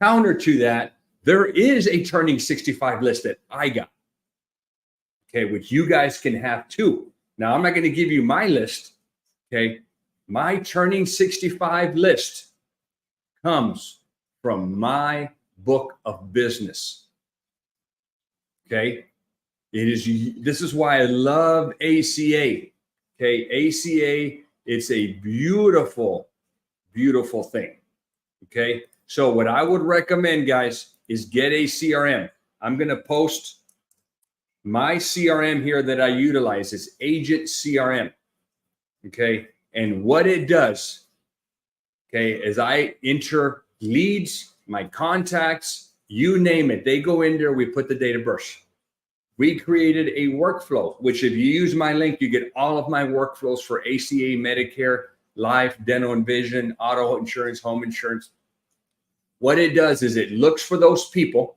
A: counter to that, there is a turning 65 list that I got. Okay. Which you guys can have too. Now, I'm not going to give you my list. Okay. My turning 65 list comes from my book of business. Okay. This is why I love ACA. Okay. ACA, it's a beautiful, beautiful thing. Okay. So what I would recommend, guys, is get a CRM. I'm going to post my CRM here that I utilize. It's Agent CRM. Okay. And what it does, okay, is I enter leads, my contacts, you name it. They go in there. We put the date of birth. We created a workflow, which if you use my link, you get all of my workflows for ACA, Medicare, life, dental and vision, auto insurance, home insurance. What it does is it looks for those people.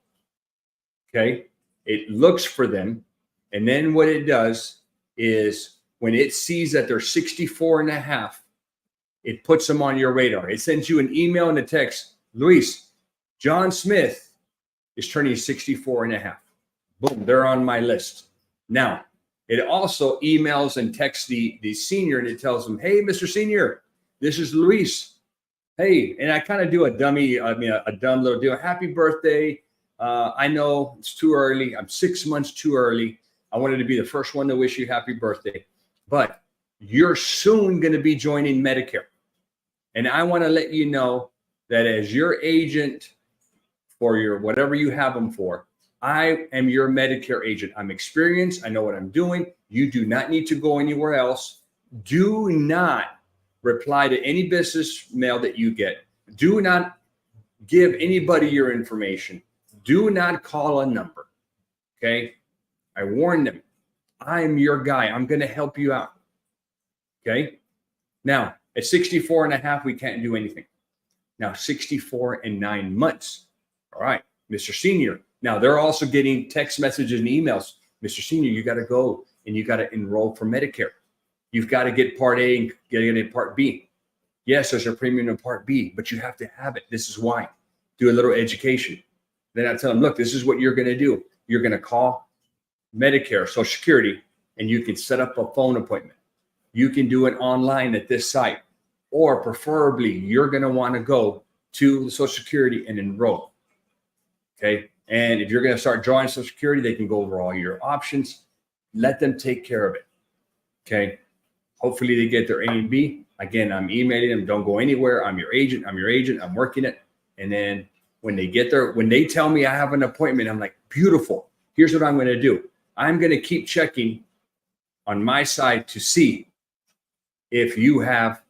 A: Okay. It looks for them. And then what it does is when it sees that they're 64 and a half, it puts them on your radar. It sends you an email and a text. Luis, John Smith is turning 64 and a half. Boom, they're on my list. Now, it also emails and texts the senior, and it tells them, hey, Mr. Senior, this is Luis. Hey, and I kind of do a dumb little deal. Happy birthday. I know it's too early. I'm 6 months too early. I wanted to be the first one to wish you happy birthday. But you're soon going to be joining Medicare. And I want to let you know that as your agent for your whatever you have them for, I am your Medicare agent. I'm experienced. I know what I'm doing. You do not need to go anywhere else. Do not reply to any business mail that you get. Do not give anybody your information. Do not call a number. Okay. I warn them. I'm your guy. I'm going to help you out. Okay. Now, at 64 and a half, we can't do anything. Now, 64 and 9 months. All right, Mr. Senior. Now, they're also getting text messages and emails. Mr. Senior, you got to go and you got to enroll for Medicare. You've got to get Part A and get in Part B. Yes, there's a premium in Part B, but you have to have it. This is why. Do a little education. Then I tell them, look, this is what you're going to do. You're going to call Medicare, Social Security, and you can set up a phone appointment. You can do it online at this site, or preferably you're going to want to go to the Social Security and enroll. Okay. And if you're going to start drawing Social Security, they can go over all your options. Let them take care of it. Okay. Hopefully they get their A and B. Again, I'm emailing them. Don't go anywhere. I'm your agent. I'm your agent. I'm working it. And then when they get there, when they tell me I have an appointment, I'm like, beautiful. Here's what I'm going to do. I'm going to keep checking on my side to see if you have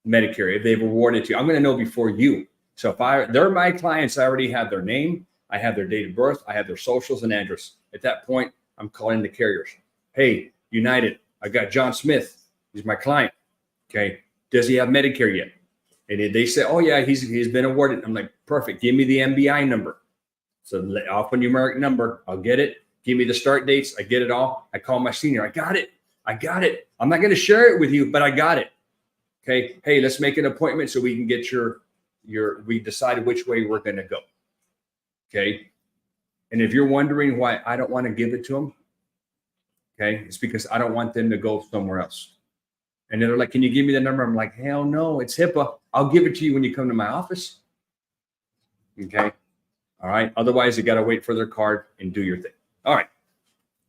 A: Medicare, if they've awarded you. I'm going to know before you. So if they're my clients, I already have their name, I have their date of birth, I have their socials and address. At that point, I'm calling the carriers. Hey, United, I got John Smith. He's my client. Okay. Does he have Medicare yet? And they say, oh yeah, he's been awarded. I'm like, perfect. Give me the MBI number. So alphanumeric number, I'll get it. Give me the start dates. I get it all. I call my senior. I got it. I'm not going to share it with you, but I got it. Okay. Hey, let's make an appointment so we can get we decide which way we're going to go. Okay. And if you're wondering why I don't want to give it to them, okay, it's because I don't want them to go somewhere else. And they're like, can you give me the number? I'm like, hell no, it's HIPAA. I'll give it to you when you come to my office. Okay. All right. Otherwise, you got to wait for their card and do your thing. All right.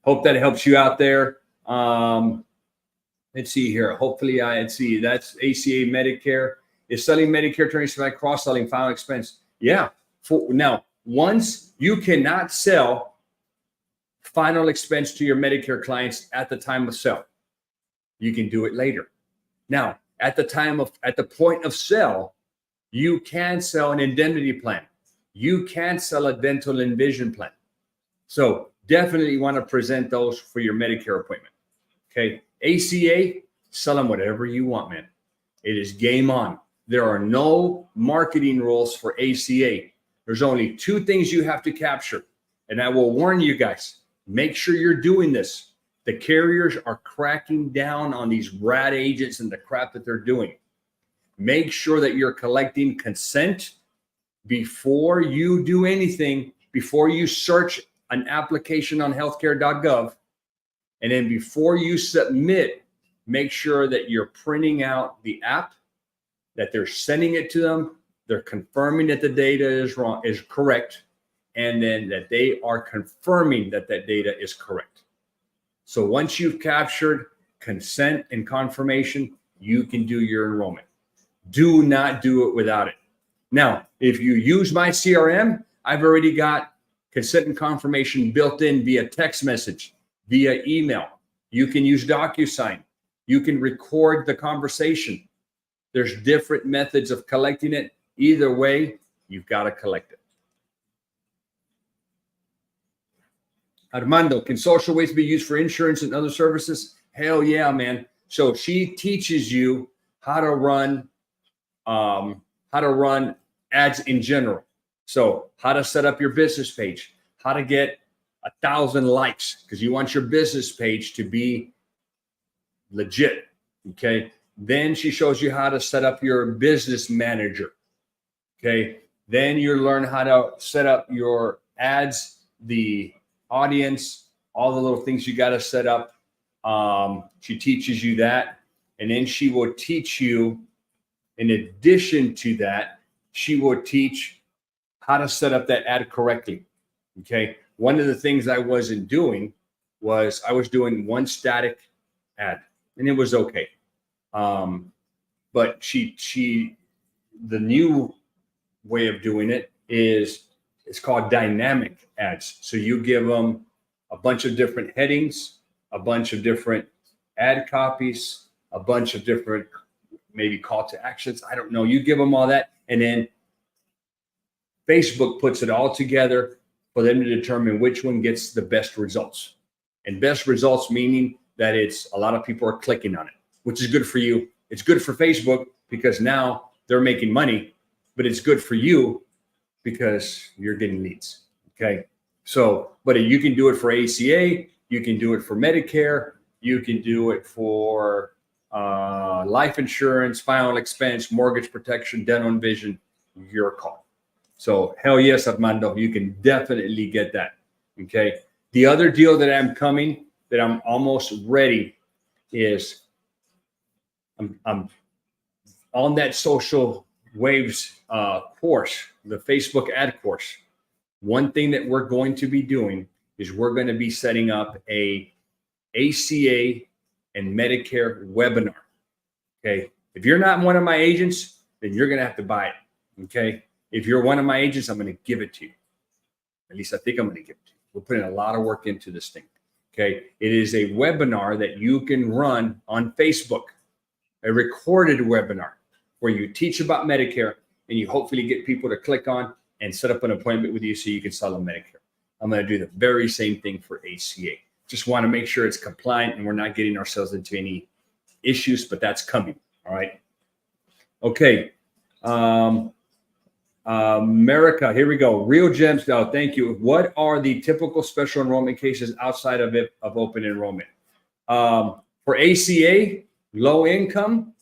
A: Hope that helps you out there. Let's see here. Hopefully, let's see. That's ACA Medicare. Is selling Medicare attorneys by cross-selling final expense? Yeah. Now, once you cannot sell final expense to your Medicare clients at the time of sale, you can do it later. Now, at the point of sale, you can sell an indemnity plan. You can sell a dental and vision plan. So definitely want to present those for your Medicare appointment. Okay. ACA, sell them whatever you want, man. It is game on. There are no marketing rules for ACA. There's only two things you have to capture. And I will warn you guys, make sure you're doing this. The carriers are cracking down on these rat agents and the crap that they're doing. Make sure that you're collecting consent before you do anything, before you search an application on healthcare.gov. And then before you submit, make sure that you're printing out the app, that they're sending it to them, they're confirming that the data is correct, and then that they are confirming that that data is correct. So once you've captured consent and confirmation, you can do your enrollment. Do not do it without it. Now, if you use my CRM, I've already got consent and confirmation built in via text message, via email. You can use DocuSign. You can record the conversation. There's different methods of collecting it. Either way, you've got to collect it. Armando, can social waste be used for insurance and other services? Hell yeah, man. So she teaches you how to run ads in general. So how to set up your business page, how to get 1,000 likes, because you want your business page to be legit. Okay. Then she shows you how to set up your business manager. Okay. Then you learn how to set up your ads, the audience, all the little things you got to set up. She teaches you that. And then she will teach you, in addition to that, she will teach how to set up that ad correctly. Okay. One of the things I wasn't doing was I was doing one static ad, and it was okay. But the new way of doing it is it's called dynamic ads. So you give them a bunch of different headings, a bunch of different ad copies, a bunch of different maybe call to actions. I don't know. You give them all that, and then Facebook puts it all together for them to determine which one gets the best results. And best results meaning that it's a lot of people are clicking on it, which is good for you. It's good for Facebook because now they're making money, but it's good for you because you're getting leads. Okay. So, but you can do it for ACA, you can do it for Medicare, you can do it for life insurance, final expense, mortgage protection, dental and vision, your call. So hell yes, Armando, you can definitely get that. Okay. The other deal that I'm almost ready is I'm on that social waves course, the Facebook ad course. One thing that we're going to be doing is we're going to be setting up a ACA and Medicare webinar. Okay. If you're not one of my agents, then you're going to have to buy it. Okay. If you're one of my agents, I'm going to give it to you. At least I think I'm going to give it to you. We're putting a lot of work into this thing. Okay. It is a webinar that you can run on Facebook. a recorded webinar where you teach about Medicare and you hopefully get people to click on and set up an appointment with you so you can sell them Medicare. I'm going to do the very same thing for ACA. Just want to make sure it's compliant and we're not getting ourselves into any issues, but that's coming. All right. Okay. America, here we go. Real gems. Now, thank you. What are the typical special enrollment cases outside of open enrollment? For ACA, low income,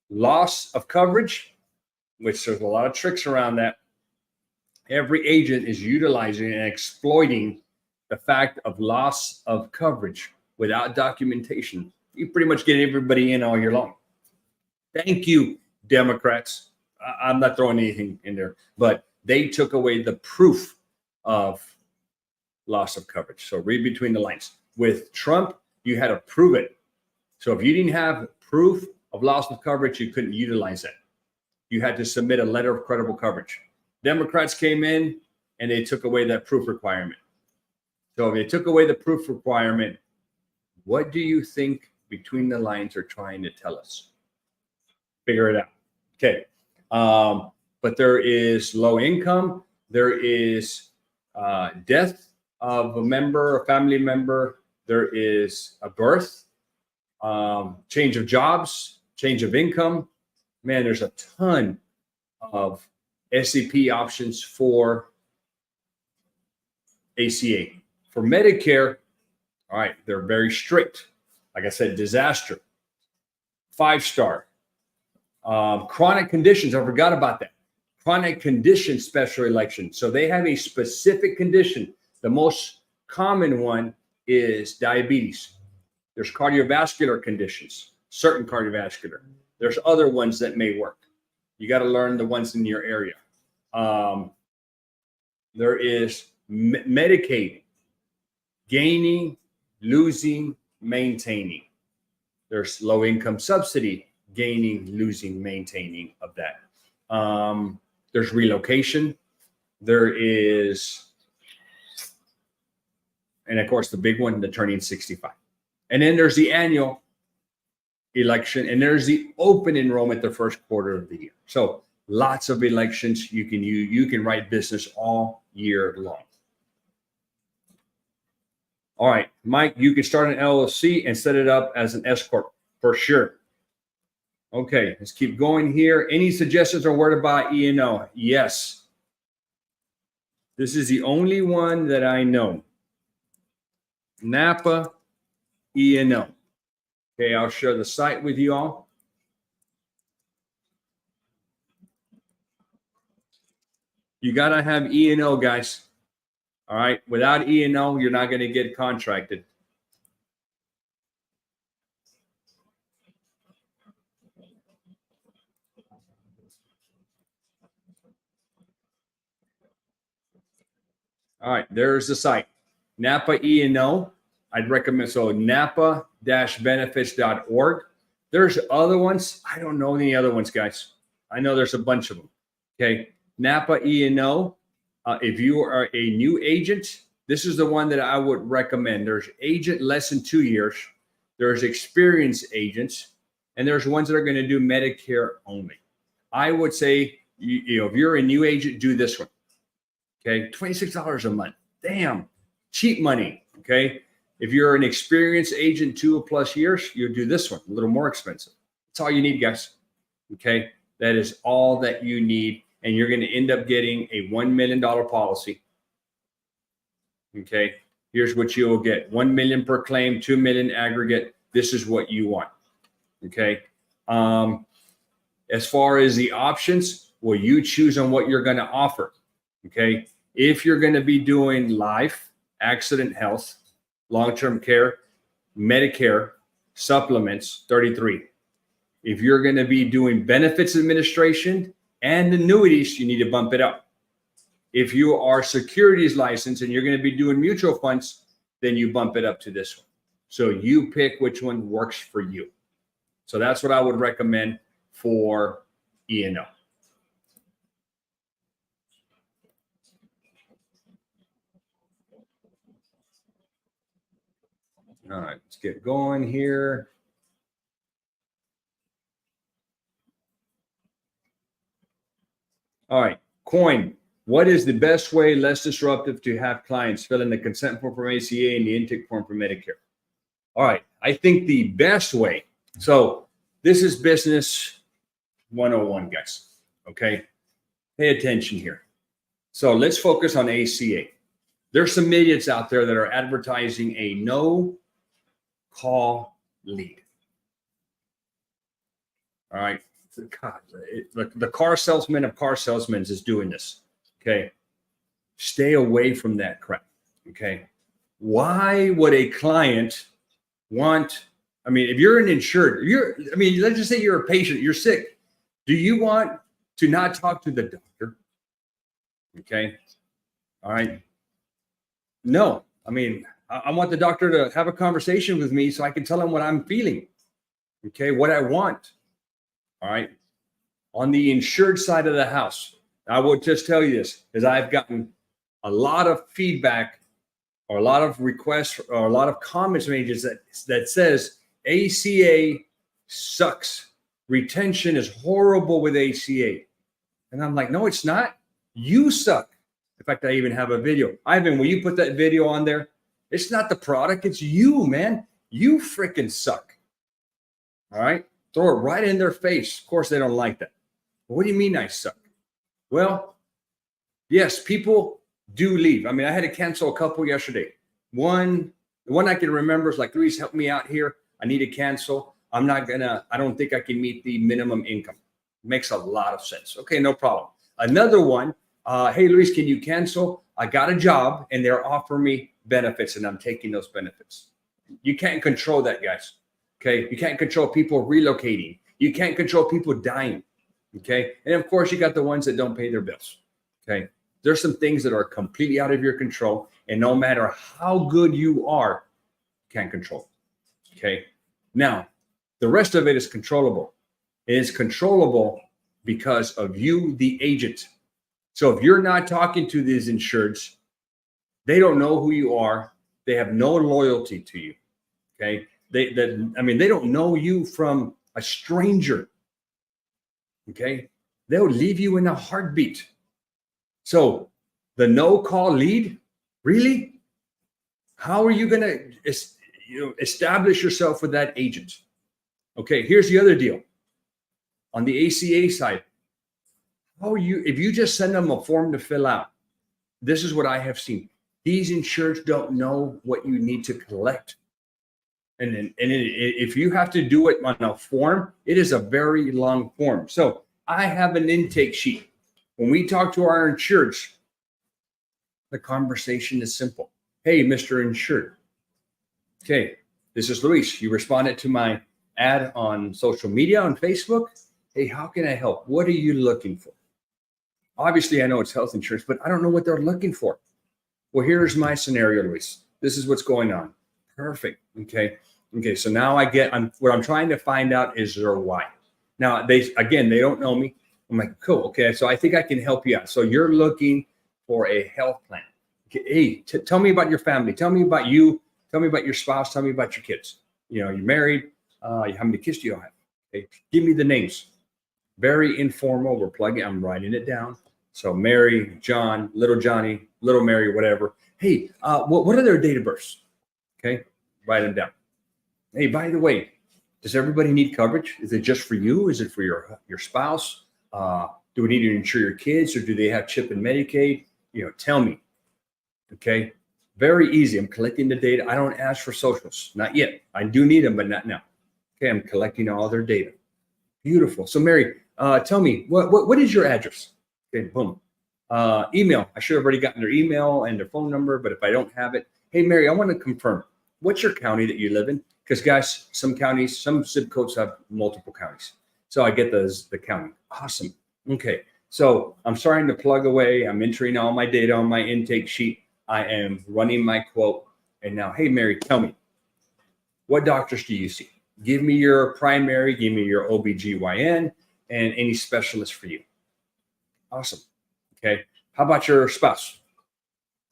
A: loss of coverage, which there's a lot of tricks around that. Every agent is utilizing and exploiting the fact of loss of coverage without documentation. You pretty much get everybody in all year long. Thank you, Democrats. I'm not throwing anything in there, but they took away the proof of loss of coverage. So read between the lines. With Trump, you had to prove it. So if you didn't have proof of loss of coverage, you couldn't utilize that. You had to submit a letter of credible coverage. Democrats came in and they took away that proof requirement. So if they took away the proof requirement, what do you think between the lines are trying to tell us? Figure it out. Okay. But there is low income. There is death of a member, a family member. There is a birth, change of jobs, change of income. Man, there's a ton of SEP options for ACA. For Medicare, all right, they're very strict. Like I said, disaster, 5-star. Chronic conditions, I forgot about that. Chronic condition special election. So they have a specific condition. The most common one is diabetes. There's cardiovascular conditions, certain cardiovascular. There's other ones that may work. You got to learn the ones in your area. There is Medicaid, gaining, losing, maintaining. There's low income subsidy, gaining, losing, maintaining of that. There's relocation. There is, and of course, the big one, the turning 65. And then there's the annual election, and there's the open enrollment the first quarter of the year. So lots of elections. You can write business all year long. All right, Mike, you can start an LLC and set it up as an S corp for sure. Okay, let's keep going here. Any suggestions on where to buy E&O? Yes. This is the only one that I know. Napa E&O. Okay, I'll share the site with you all. You got to have E&O, guys. All right, without E&O, you're not going to get contracted. All right, there's the site. Napa E&O. I'd recommend, so napa-benefits.org. There's other ones. I don't know any other ones, guys. I know there's a bunch of them. Okay, Napa E&O. If you are a new agent, this is the one that I would recommend. There's agent less than 2 years. There's experienced agents, and there's ones that are going to do Medicare only. I would say, if you're a new agent, do this one. Okay, $26 a month. Damn, cheap money. Okay, if you're an experienced agent 2+ years, you'll do this one, a little more expensive. That's all you need, guys. Okay, that is all that you need, and you're going to end up getting a $1 million policy. Okay, here's what you will get: 1 million per claim, 2 million aggregate. This is what you want. Okay, as far as the options, well, you choose on what you're going to offer. Okay, if you're going to be doing life, accident, health, long-term care, Medicare, supplements, 33. If you're going to be doing benefits administration and annuities, you need to bump it up. If you are securities licensed and you're going to be doing mutual funds, then you bump it up to this one. So you pick which one works for you. So that's what I would recommend for E&O. All right, let's get going here. Coin, what is the best way, less disruptive, to have clients fill in the consent form from ACA and the intake form for Medicare? All right, I think the best way, so this is business 101, guys, okay? Pay attention here. So let's focus on ACA. There's some idiots out there that are advertising a no-call lead. All right, God, the car salesman of car salesmen is doing this, okay? Stay away from that crap, okay? Why would a client want, I mean, if you're an insured, let's just say you're a patient, you're sick. Do you want to not talk to the doctor? Okay. All right. No, I mean, I want the doctor to have a conversation with me so I can tell him what I'm feeling. Okay. What I want. All right. On the insured side of the house, I will just tell you this, because I've gotten a lot of feedback or a lot of requests or a lot of comments from agents that says ACA sucks. Retention is horrible with ACA. And I'm like, no, it's not. You suck. In fact, I even have a video. Ivan, will you put that video on there? It's not the product. It's you, man. You freaking suck. All right. Throw it right in their face. Of course, they don't like that. What do you mean I suck? Well, yes, people do leave. I mean, I had to cancel a couple yesterday. The one I can remember is like, Luis, help me out here. I need to cancel. I don't think I can meet the minimum income. Makes a lot of sense. Okay, no problem. Another one, hey, Luis, can you cancel? I got a job and they're offering me benefits and I'm taking those benefits. You can't control that, guys. Okay, you can't control people relocating. You can't control people dying. Okay, and of course, you got the ones that don't pay their bills. Okay, there's some things that are completely out of your control, and no matter how good you are, you can't control. Okay, now the rest of it is controllable. It is controllable because of you, the agent. So if you're not talking to these insureds, they don't know who you are. They have no loyalty to you. Okay, they don't know you from a stranger. Okay, they'll leave you in a heartbeat. So the no-call lead, really? How are you going to establish yourself with that agent? Okay, here's the other deal. On the ACA side, if you just send them a form to fill out, this is what I have seen. These insureds don't know what you need to collect. And if you have to do it on a form, it is a very long form. So I have an intake sheet. When we talk to our insureds, the conversation is simple. Hey, Mr. Insured. Okay, this is Luis. You responded to my ad on social media, on Facebook. Hey, how can I help? What are you looking for? Obviously, I know it's health insurance, but I don't know what they're looking for. Well, here's my scenario, Luis. This is what's going on. Perfect. Okay. So now what I'm trying to find out is their why. Now, they don't know me. I'm like, cool. Okay. So I think I can help you out. So you're looking for a health plan. Okay, hey, tell me about your family. Tell me about you. Tell me about your spouse. Tell me about your kids. You're married. How many kids do you have? Okay. Give me the names. Very informal. I'm writing it down. So Mary, John, little Johnny, little Mary, whatever. Hey, what are their date of births? Okay. Write them down. Hey, by the way, does everybody need coverage? Is it just for you? Is it for your spouse? Do we need to insure your kids, or do they have CHIP and Medicaid? Tell me. Okay. Very easy. I'm collecting the data. I don't ask for socials. Not yet. I do need them, but not now. Okay. I'm collecting all their data. Beautiful. So Mary, tell me, what is your address? Okay. Boom. Email. I should have already gotten their email and their phone number, but if I don't have it, hey, Mary, I want to confirm. What's your county that you live in? Because guys, some zip codes have multiple counties. So I get the county. Awesome. Okay. So I'm starting to plug away. I'm entering all my data on my intake sheet. I am running my quote. And now, hey, Mary, tell me, what doctors do you see? Give me your primary, give me your OBGYN, and any specialist for you. Awesome. Okay. How about your spouse?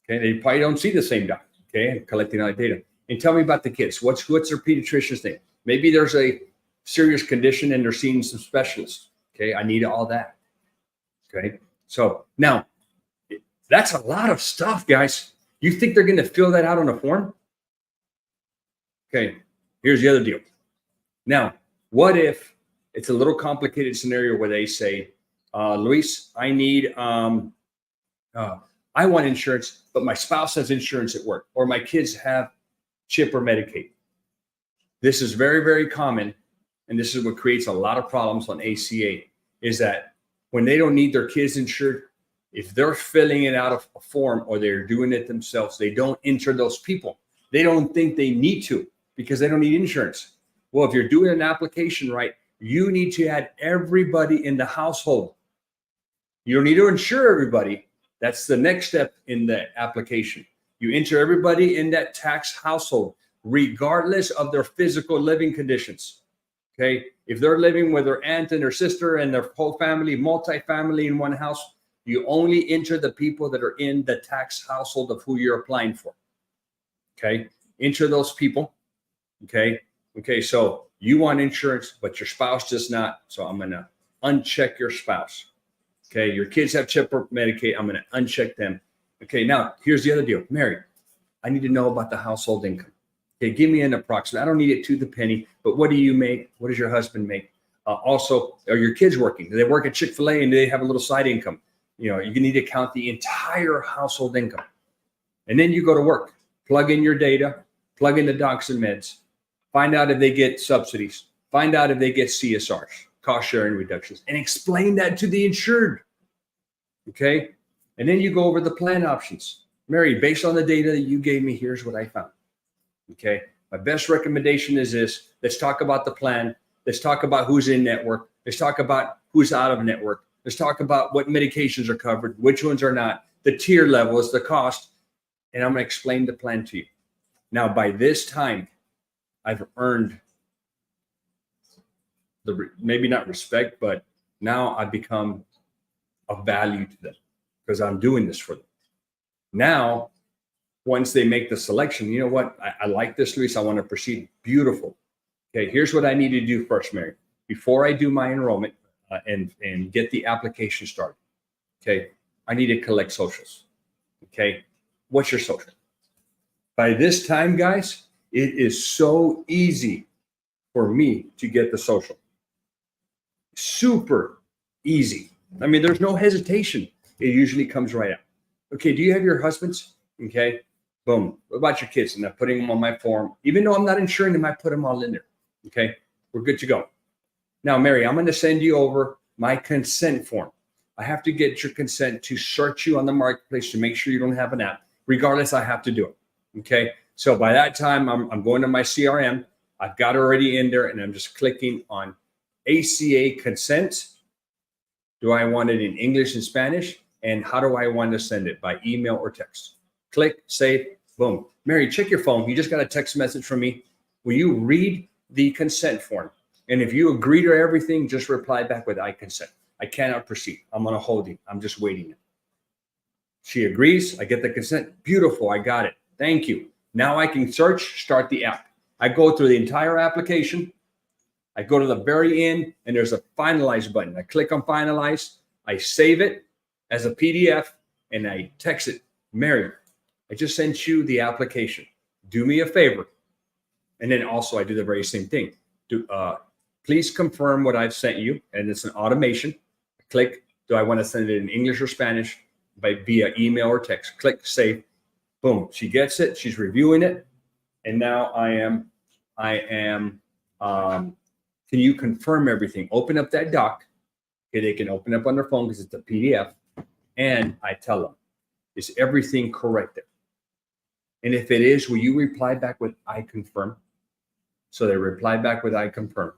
A: Okay. They probably don't see the same doctor. Okay. I'm collecting all the data. And tell me about the kids. What's their pediatrician's name? Maybe there's a serious condition and they're seeing some specialists. Okay. I need all that. Okay. So now that's a lot of stuff, guys. You think they're going to fill that out on a form? Okay, here's the other deal. Now, what if it's a little complicated scenario where they say, Luis, I need, I want insurance, but my spouse has insurance at work, or my kids have CHIP or Medicaid. This is very, very common. And this is what creates a lot of problems on ACA, is that when they don't need their kids insured, if they're filling it out of a form or they're doing it themselves, they don't enter those people. They don't think they need to because they don't need insurance. Well, if you're doing an application right, you need to add everybody in the household. You don't need to insure everybody. That's the next step in the application. You enter everybody in that tax household, regardless of their physical living conditions. Okay, if they're living with their aunt and their sister and their whole family, multi-family in one house, you only enter the people that are in the tax household of who you're applying for. Okay, enter those people. Okay, so you want insurance, but your spouse does not. So I'm going to uncheck your spouse. Okay, your kids have CHIP or Medicaid. I'm going to uncheck them. Okay, now here's the other deal. Mary, I need to know about the household income. Okay, give me an approximate. I don't need it to the penny, but what do you make? What does your husband make? Also, are your kids working? Do they work at Chick-fil-A and do they have a little side income? You need to count the entire household income. And then you go to work, plug in your data, plug in the docs and meds, find out if they get subsidies, find out if they get CSRs, cost sharing reductions, and explain that to the insured. Okay. And then you go over the plan options. Mary, based on the data that you gave me, here's what I found. Okay. My best recommendation is this. Let's talk about the plan. Let's talk about who's in network. Let's talk about who's out of network. Let's talk about what medications are covered, which ones are not, the tier levels, the cost, and I'm going to explain the plan to you. Now, by this time, I've earned maybe not respect, but now I've become of value to them because I'm doing this for them. Now, once they make the selection, you know what? I like this, Luis. I want to proceed. Beautiful. Okay, here's what I need to do first, Mary. Before I do my enrollment and get the application started, okay, I need to collect socials. Okay, what's your social? By this time, guys, it is so easy for me to get the social. Super easy. I mean, there's no hesitation. It usually comes right out. Okay, do you have your husband's? Okay, boom. What about your kids? And I'm putting them on my form. Even though I'm not insuring them, I put them all in there. Okay, we're good to go. Now, Mary, I'm going to send you over my consent form. I have to get your consent to search you on the marketplace to make sure you don't have an app. Regardless, I have to do it. Okay, so by that time, I'm going to my CRM. I've got it already in there, and I'm just clicking on ACA consent. Do I want it in English and Spanish? And how do I want to send it? By email or text? Click, save, boom. Mary, check your phone. You just got a text message from me. Will you read the consent form? And if you agree to everything, just reply back with I consent. I cannot proceed. I'm on a holding. I'm just waiting. She agrees. I get the consent. Beautiful. I got it. Thank you. Now I can search, start the app. I go through the entire application. I go to the very end and there's a finalize button. I click on finalize. I save it as a PDF and I text it. Mary, I just sent you the application. Do me a favor. And then also I do the very same thing. Please confirm what I've sent you. And it's an automation. Click, do I want to send it in English or Spanish via email or text? Click save. Boom. She gets it. She's reviewing it. And now can you confirm everything? Open up that doc. Okay, they can open up on their phone because it's a PDF. And I tell them, is everything correct there? And if it is, will you reply back with I confirm? So they reply back with I confirm.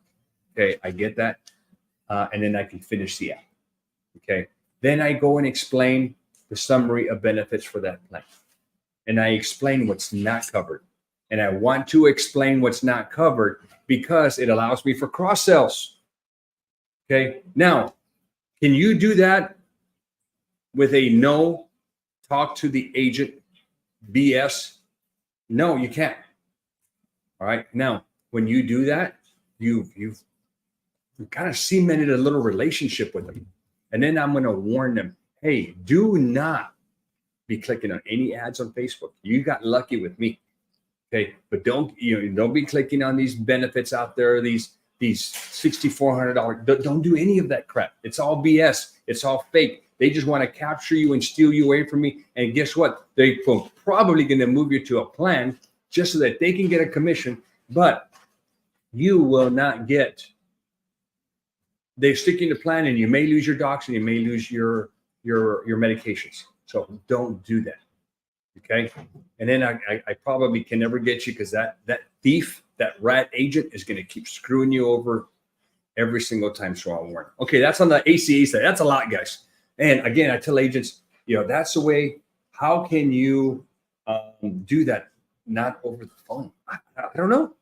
A: Okay, I get that. And then I can finish the app. Okay, then I go and explain the summary of benefits for that plan. And I explain what's not covered. And I want to explain what's not covered because it allows me for cross sells. Okay, now, can you do that with a no talk to the agent BS? No, you can't. All right, now, when you do that, you've kind of cemented a little relationship with them. And then I'm going to warn them, Hey, do not be clicking on any ads on Facebook. You got lucky with me. Okay. But don't be clicking on these benefits out there, these $6,400. Don't do any of that crap. It's all BS. It's all fake. They just want to capture you and steal you away from me. And guess what? They're probably going to move you to a plan just so that they can get a commission, but you will not get. They stick you in the plan, and you may lose your docs, and you may lose your medications. So don't do that. Okay. And then I probably can never get you, because that thief, that rat agent, is going to keep screwing you over every single time. So I'll warn. Okay, that's on the ACA side. That's a lot, guys. And again, I tell agents, that's the way. How can you do that? Not over the phone. I don't know.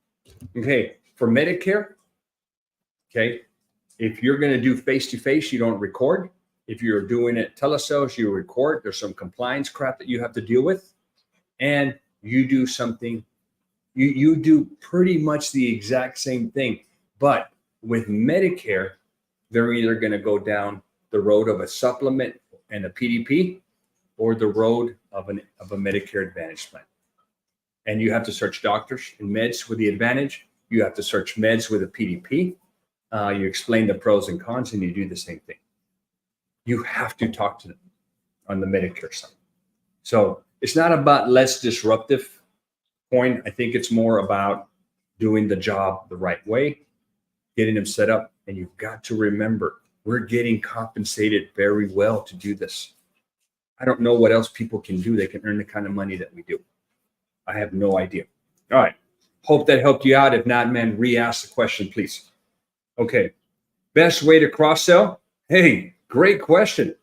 A: Okay, for Medicare, okay, if you're going to do face-to-face, you don't record. If you're doing it telesales, you record. There's some compliance crap that you have to deal with. And you do something, you do pretty much the exact same thing. But with Medicare, they're either going to go down the road of a supplement and a PDP, or the road of a Medicare Advantage plan. And you have to search doctors and meds with the Advantage. You have to search meds with a PDP. You explain the pros and cons, and you do the same thing. You have to talk to them on the Medicare side. So it's not about less disruptive point. I think it's more about doing the job the right way, getting them set up. And you've got to remember, we're getting compensated very well to do this. I don't know what else people can do. They can earn the kind of money that we do. I have no idea. All right. Hope that helped you out. If not, man, re-ask the question, please. Okay. Best way to cross-sell? Hey, great question.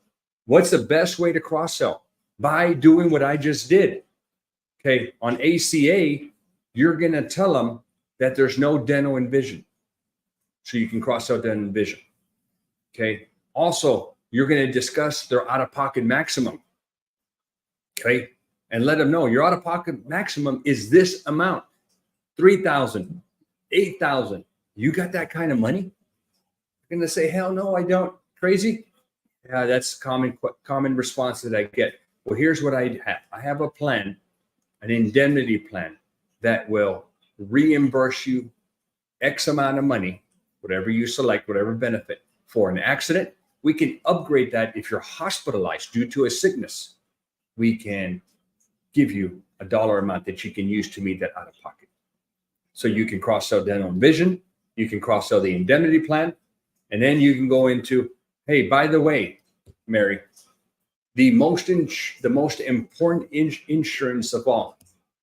A: What's the best way to cross-sell? By doing what I just did. Okay. On ACA, you're going to tell them that there's no dental and vision. So you can cross-sell dental and vision. Okay. Also, you're going to discuss their out-of-pocket maximum. Okay. And let them know your out-of-pocket maximum is this amount, $3,000, $8,000. You got that kind of money? You're going to say, hell no, I don't. Crazy? Yeah, that's common response that I get. Well, here's what I have. I have a plan, an indemnity plan that will reimburse you X amount of money, whatever you select, whatever benefit, for an accident. We can upgrade that if you're hospitalized due to a sickness. We can give you a dollar amount that you can use to meet that out of pocket. So you can cross-sell dental and vision. You can cross-sell the indemnity plan. And then you can go into, hey, by the way, Mary, the most important insurance of all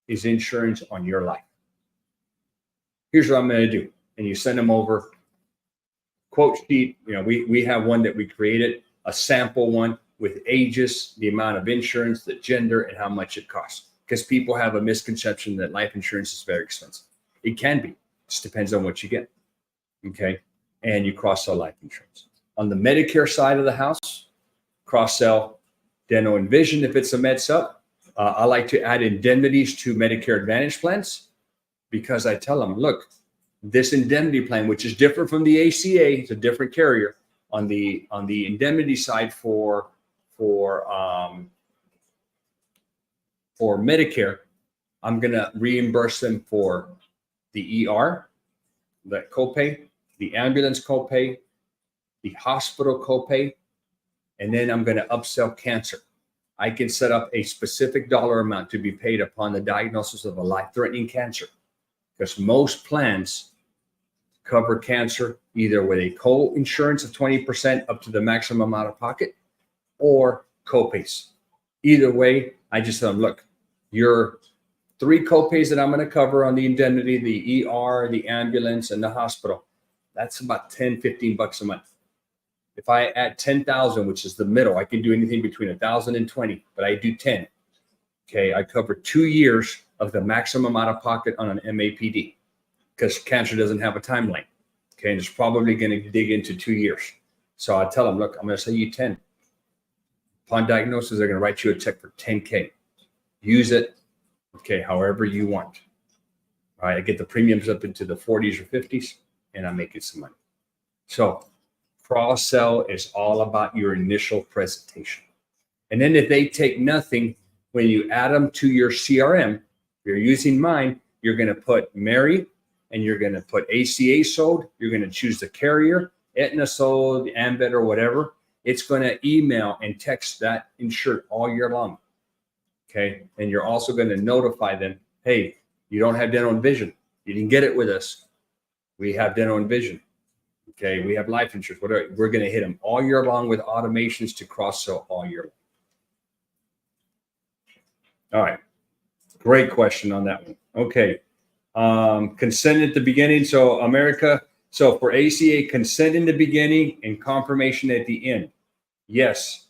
A: is insurance on your life. Here's what I'm going to do. And you send them over quote sheet. We have one that we created, a sample one with ages, the amount of insurance, the gender, and how much it costs. Because people have a misconception that life insurance is very expensive. It can be. It just depends on what you get. Okay. And you cross-sell life insurance. On the Medicare side of the house, cross-sell dental and vision if it's a med sup. I like to add indemnities to Medicare Advantage plans, because I tell them, look, this indemnity plan, which is different from the ACA, it's a different carrier. On the indemnity side for Medicare, I'm going to reimburse them for the ER, the copay, the ambulance copay, the hospital copay, and then I'm going to upsell cancer. I can set up a specific dollar amount to be paid upon the diagnosis of a life-threatening cancer, because most plans cover cancer either with a co-insurance of 20% up to the maximum out of pocket, or copays. Either way, I just tell them, look, your 3 copays that I'm going to cover on the indemnity, the ER, the ambulance, and the hospital, that's about $10, $15 a month. If I add 10,000, which is the middle, I can do anything between 1,000 and 20, but I do 10. Okay, I cover 2 years of the maximum out of pocket on an MAPD, because cancer doesn't have a timeline. Okay, and it's probably going to dig into 2 years. So I tell them, look, I'm going to say you 10. Upon diagnosis, they're going to write you a check for 10K. Use it, okay, however you want. All right, I get the premiums up into the 40s or 50s, and I'm making some money. So cross-sell is all about your initial presentation. And then if they take nothing, when you add them to your CRM, if you're using mine, you're going to put Mary and you're going to put ACA sold. You're going to choose the carrier, Aetna sold, Ambit or whatever. It's going to email and text that insured all year long. Okay. And you're also going to notify them, hey, you don't have dental and vision. You didn't get it with us. We have dental and vision. Okay. We have life insurance. Whatever. We're going to hit them all year long with automations to cross sell all year long. All right. Great question on that one. Okay. Consent at the beginning. So America, so for ACA, consent in the beginning and confirmation at the end. Yes.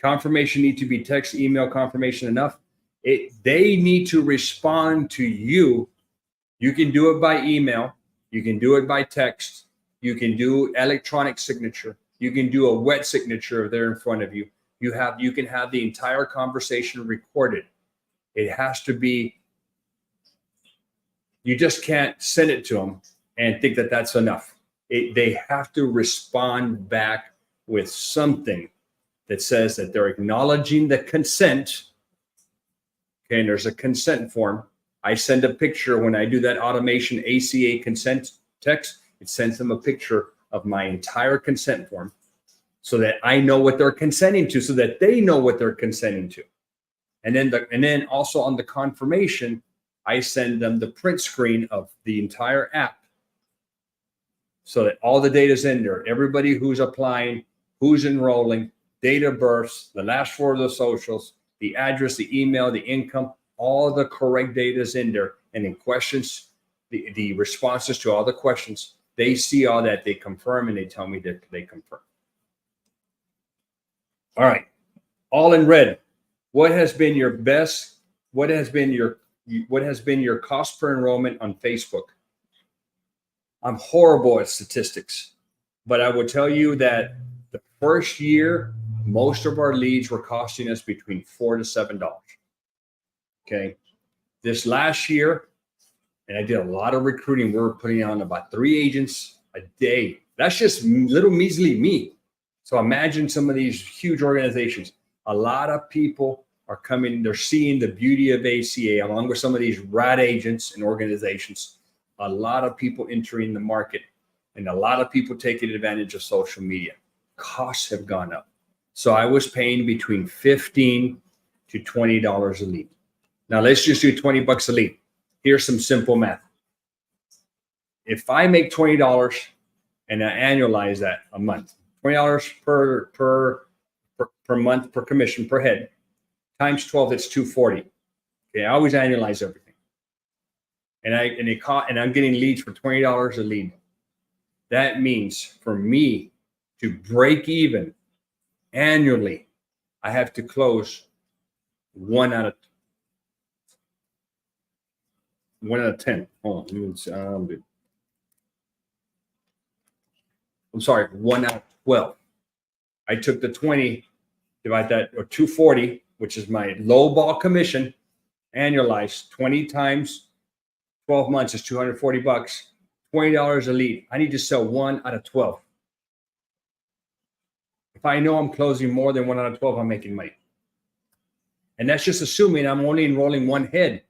A: Confirmation need to be text, email confirmation enough. They need to respond to you. You can do it by email. You can do it by text. You can do electronic signature. You can do a wet signature there in front of you. You can have the entire conversation recorded. It has to be, you just can't send it to them and think that that's enough. They have to respond back with something that says that they're acknowledging the consent. Okay, and there's a consent form. I send a picture when I do that automation ACA consent text. It sends them a picture of my entire consent form so that I know what they're consenting to, so that they know what they're consenting to. And then also on the confirmation, I send them the print screen of the entire app so that all the data is in there. Everybody who's applying, who's enrolling, date of birth, the last four of the socials, the address, the email, the income, all the correct data is in there. And in questions, the responses to all the questions, they see all that, they confirm, and they tell me that they confirm. All right, all in red. What has been your best? What has been your cost per enrollment on Facebook? I'm horrible at statistics, but I will tell you that the first year, most of our leads were costing us between $4 to $7. Okay, this last year, and I did a lot of recruiting. We were putting on about 3 agents a day. That's just little measly me. So imagine some of these huge organizations. A lot of people are coming, they're seeing the beauty of ACA along with some of these rad agents and organizations. A lot of people entering the market and a lot of people taking advantage of social media. Costs have gone up. So I was paying between $15 to $20 a lead. Now let's just do $20 a lead. Here's some simple math. If I make $20 and I annualize that a month, $20 per month per commission per head, times 12, that's $240. Okay, I always annualize everything. And I'm getting leads for $20 a lead. That means for me to break even annually, I have to close 1 out of 10. Hold on, I'm sorry, 1 out of 12. I took the 20, divide that, or 240, which is my low ball commission, annualized 20 times 12 months is $240, $20 a lead. I need to sell 1 out of 12. If I know I'm closing more than 1 out of 12, I'm making money. And that's just assuming I'm only enrolling 1 head.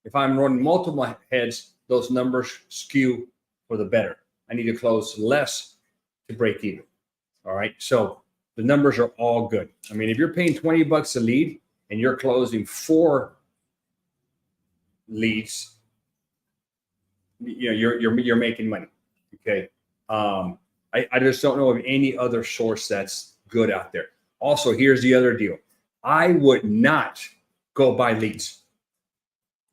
A: If I'm enrolling multiple heads, those numbers skew for the better. I need to close less to break even. All right. So the numbers are all good. I mean, if you're paying $20 a lead and you're closing 4 leads, you know, you're making money. Okay. I just don't know of any other source that's good out there. Also, here's the other deal. I would not go buy leads.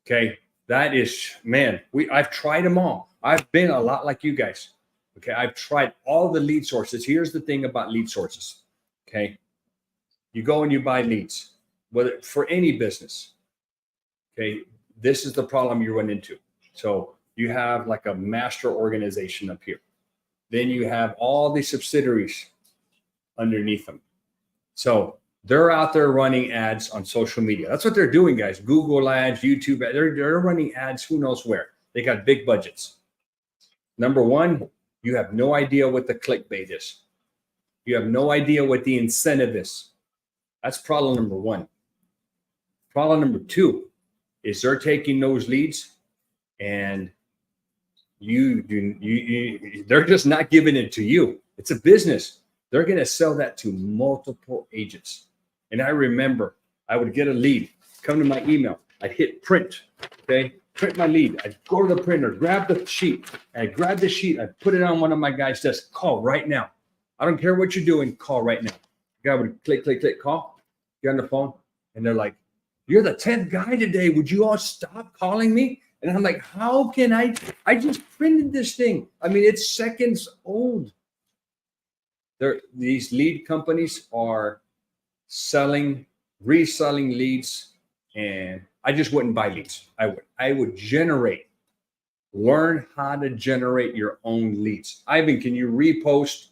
A: Okay. That is, man, I've tried them all. I've been a lot like you guys. Okay. I've tried all the lead sources. Here's the thing about lead sources. Okay. You go and you buy leads, whether for any business. Okay. This is the problem you run into. So you have like a master organization up here. Then you have all the subsidiaries underneath them. So they're out there running ads on social media. That's what they're doing, guys. Google ads, YouTube. They're running ads who knows where. They got big budgets. Number one, you have no idea what the clickbait is. You have no idea what the incentive is. That's problem number one. Problem number two is they're taking those leads and they're just not giving it to you. It's a business. They're going to sell that to multiple agents. And I remember I would get a lead, come to my email. I'd hit print, okay? Print my lead. I'd go to the printer, grab the sheet. I'd grab the sheet. I'd put it on one of my guys' desks. Call right now. I don't care what you're doing. Call right now. The guy would click, click, click, call. Get on the phone. And they're like, you're the 10th guy today. Would you all stop calling me? And I'm like, how can I just printed this thing. I mean, it's seconds old. These lead companies are reselling leads, and I just wouldn't buy leads. I would learn how to generate your own leads. Ivan, can you repost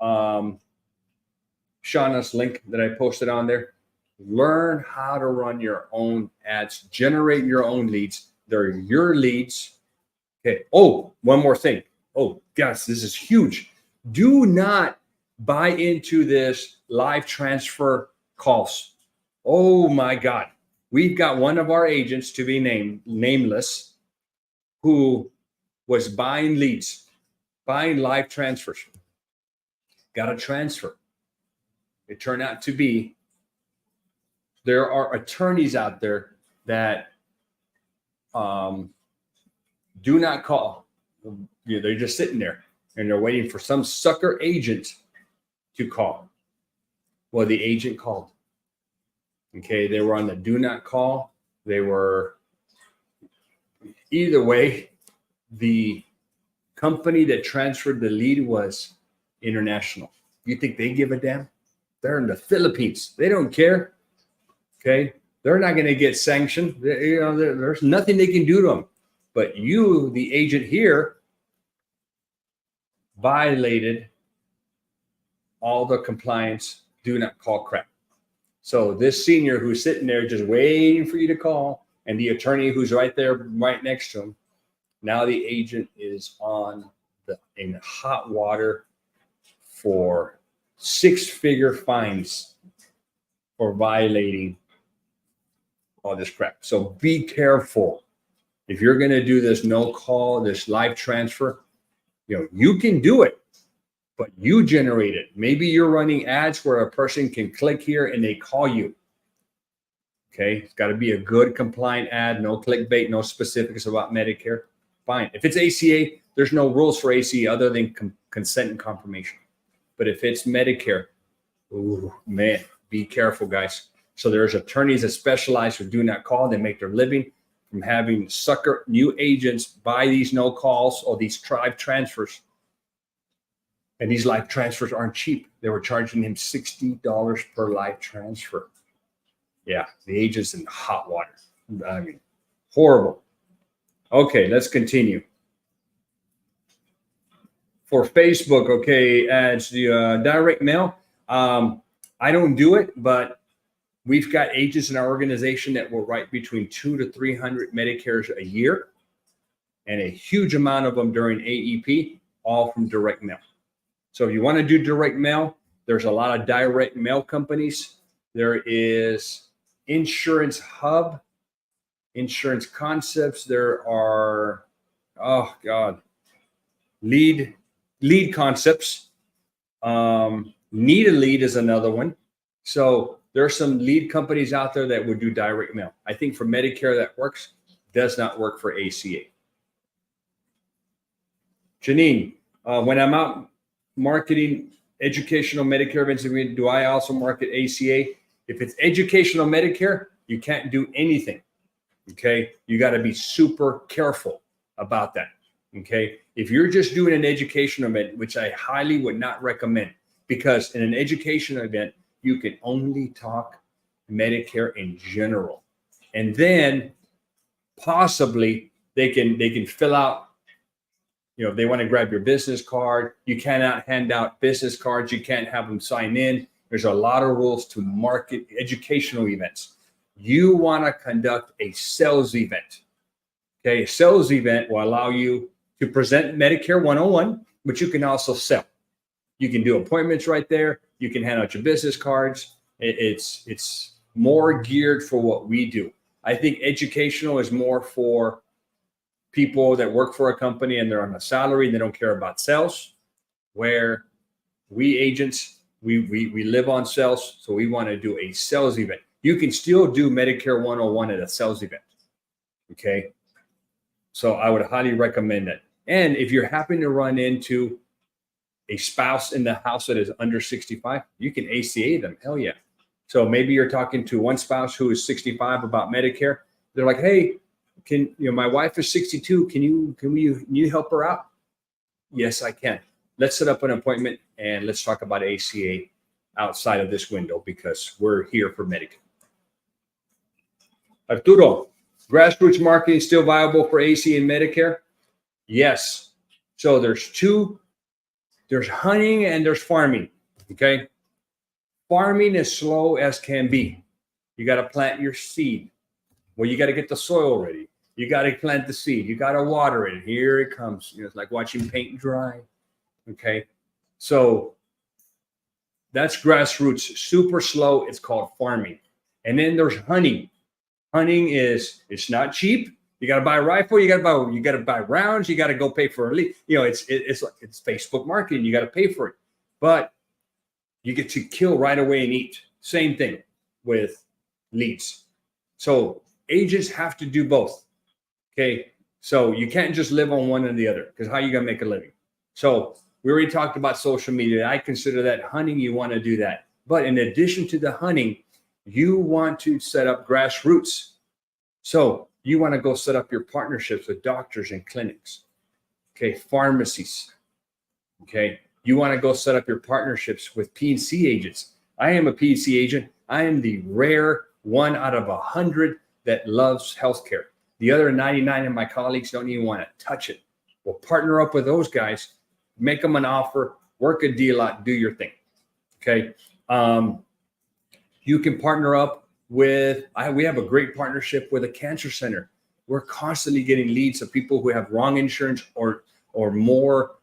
A: Shauna's link that I posted on there? Learn how to run your own ads, generate your own leads. They're your leads. Okay. Oh, one more thing. Oh, gosh, this is huge. Do not buy into this live transfer calls. Oh my God. We've got one of our agents, to be nameless, who was buying leads, buying live transfers. Got a transfer. It turned out to be, there are attorneys out there that do not call. They're just sitting there and they're waiting for some sucker agent to call. Well, the agent called. Okay, they were on the do not call. They were, either way, the company that transferred the lead was international. You think they give a damn? They're in the Philippines. They don't care. Okay, they're not going to get sanctioned. There's nothing they can do to them. But you, the agent here, violated all the compliance do not call crap. So this senior who's sitting there just waiting for you to call, and the attorney who's right there, right next to him, now the agent is in hot water for 6-figure fines for violating all this crap. So be careful. If you're going to do this no call, this live transfer, you can do it, but you generate it. Maybe you're running ads where a person can click here and they call you. Okay, it's got to be a good compliant ad, no clickbait, no specifics about Medicare. Fine. If it's ACA, there's no rules for ACA other than consent and confirmation. But if it's Medicare, ooh, man, be careful, guys. So there's attorneys that specialize with do not call. They make their living from having sucker new agents buy these no calls or these live transfers. And these live transfers aren't cheap. They were charging him $60 per live transfer. Yeah, the agent's in hot water. I mean, horrible. Okay, let's continue. For Facebook, okay, ads, the direct mail. I don't do it, but we've got agents in our organization that will write between 200 to 300 Medicares a year, and a huge amount of them during AEP, all from direct mail. So if you want to do direct mail, there's a lot of direct mail companies. There is Insurance Hub, Insurance Concepts. There are, oh God, Lead Concepts. Need a Lead is another one. So there are some lead companies out there that would do direct mail. I think for Medicare that works, does not work for ACA. Janine, when I'm out marketing educational Medicare events, do I also market ACA? If it's educational Medicare, you can't do anything. Okay, you got to be super careful about that. Okay, if you're just doing an educational event, which I highly would not recommend, because in an educational event, you can only talk Medicare in general, and then possibly they can fill out. If they want to grab your business card, you cannot hand out business cards. You can't have them sign in. There's a lot of rules to market educational events. You want to conduct a sales event. Okay, a sales event will allow you to present Medicare 101, but you can also sell. You can do appointments right there. You can hand out your business cards. It's more geared for what we do. I think educational is more for people that work for a company and they're on a salary and they don't care about sales, where we agents, we live on sales. So we want to do a sales event. You can still do Medicare 101 at a sales event. Okay. So I would highly recommend that. And if you're happen to run into a spouse in the house that is under 65, you can ACA them. Hell yeah. So maybe you're talking to one spouse who is 65 about Medicare. They're like, hey, my wife is 62. Can you help her out? Yes, I can. Let's set up an appointment and let's talk about ACA outside of this window because we're here for Medicare. Arturo, grassroots marketing still viable for ACA and Medicare? Yes. So there's hunting and there's farming. Okay. Farming is slow as can be. You got to plant your seed. Well, you got to get the soil ready. You got to plant the seed. You got to water it. Here it comes. It's like watching paint dry. Okay. So that's grassroots, super slow. It's called farming. And then there's hunting. Hunting it's not cheap. You got to buy a rifle. You got to buy rounds. You got to go pay for a lead. It's Facebook marketing. You got to pay for it, but you get to kill right away and eat. Same thing with leads. So agents have to do both. Okay. So you can't just live on one or the other because how are you going to make a living? So we already talked about social media. I consider that hunting. You want to do that. But in addition to the hunting, you want to set up grassroots. So you want to go set up your partnerships with doctors and clinics. Okay. Pharmacies. Okay. You want to go set up your partnerships with P&C agents. I am a P&C agent. I am the rare 1 out of 100 that loves healthcare. The other 99 of my colleagues don't even want to touch it. We'll partner up with those guys, make them an offer, work a deal out, do your thing. Okay. You can partner up with, we have a great partnership with a cancer center. We're constantly getting leads of people who have wrong insurance or more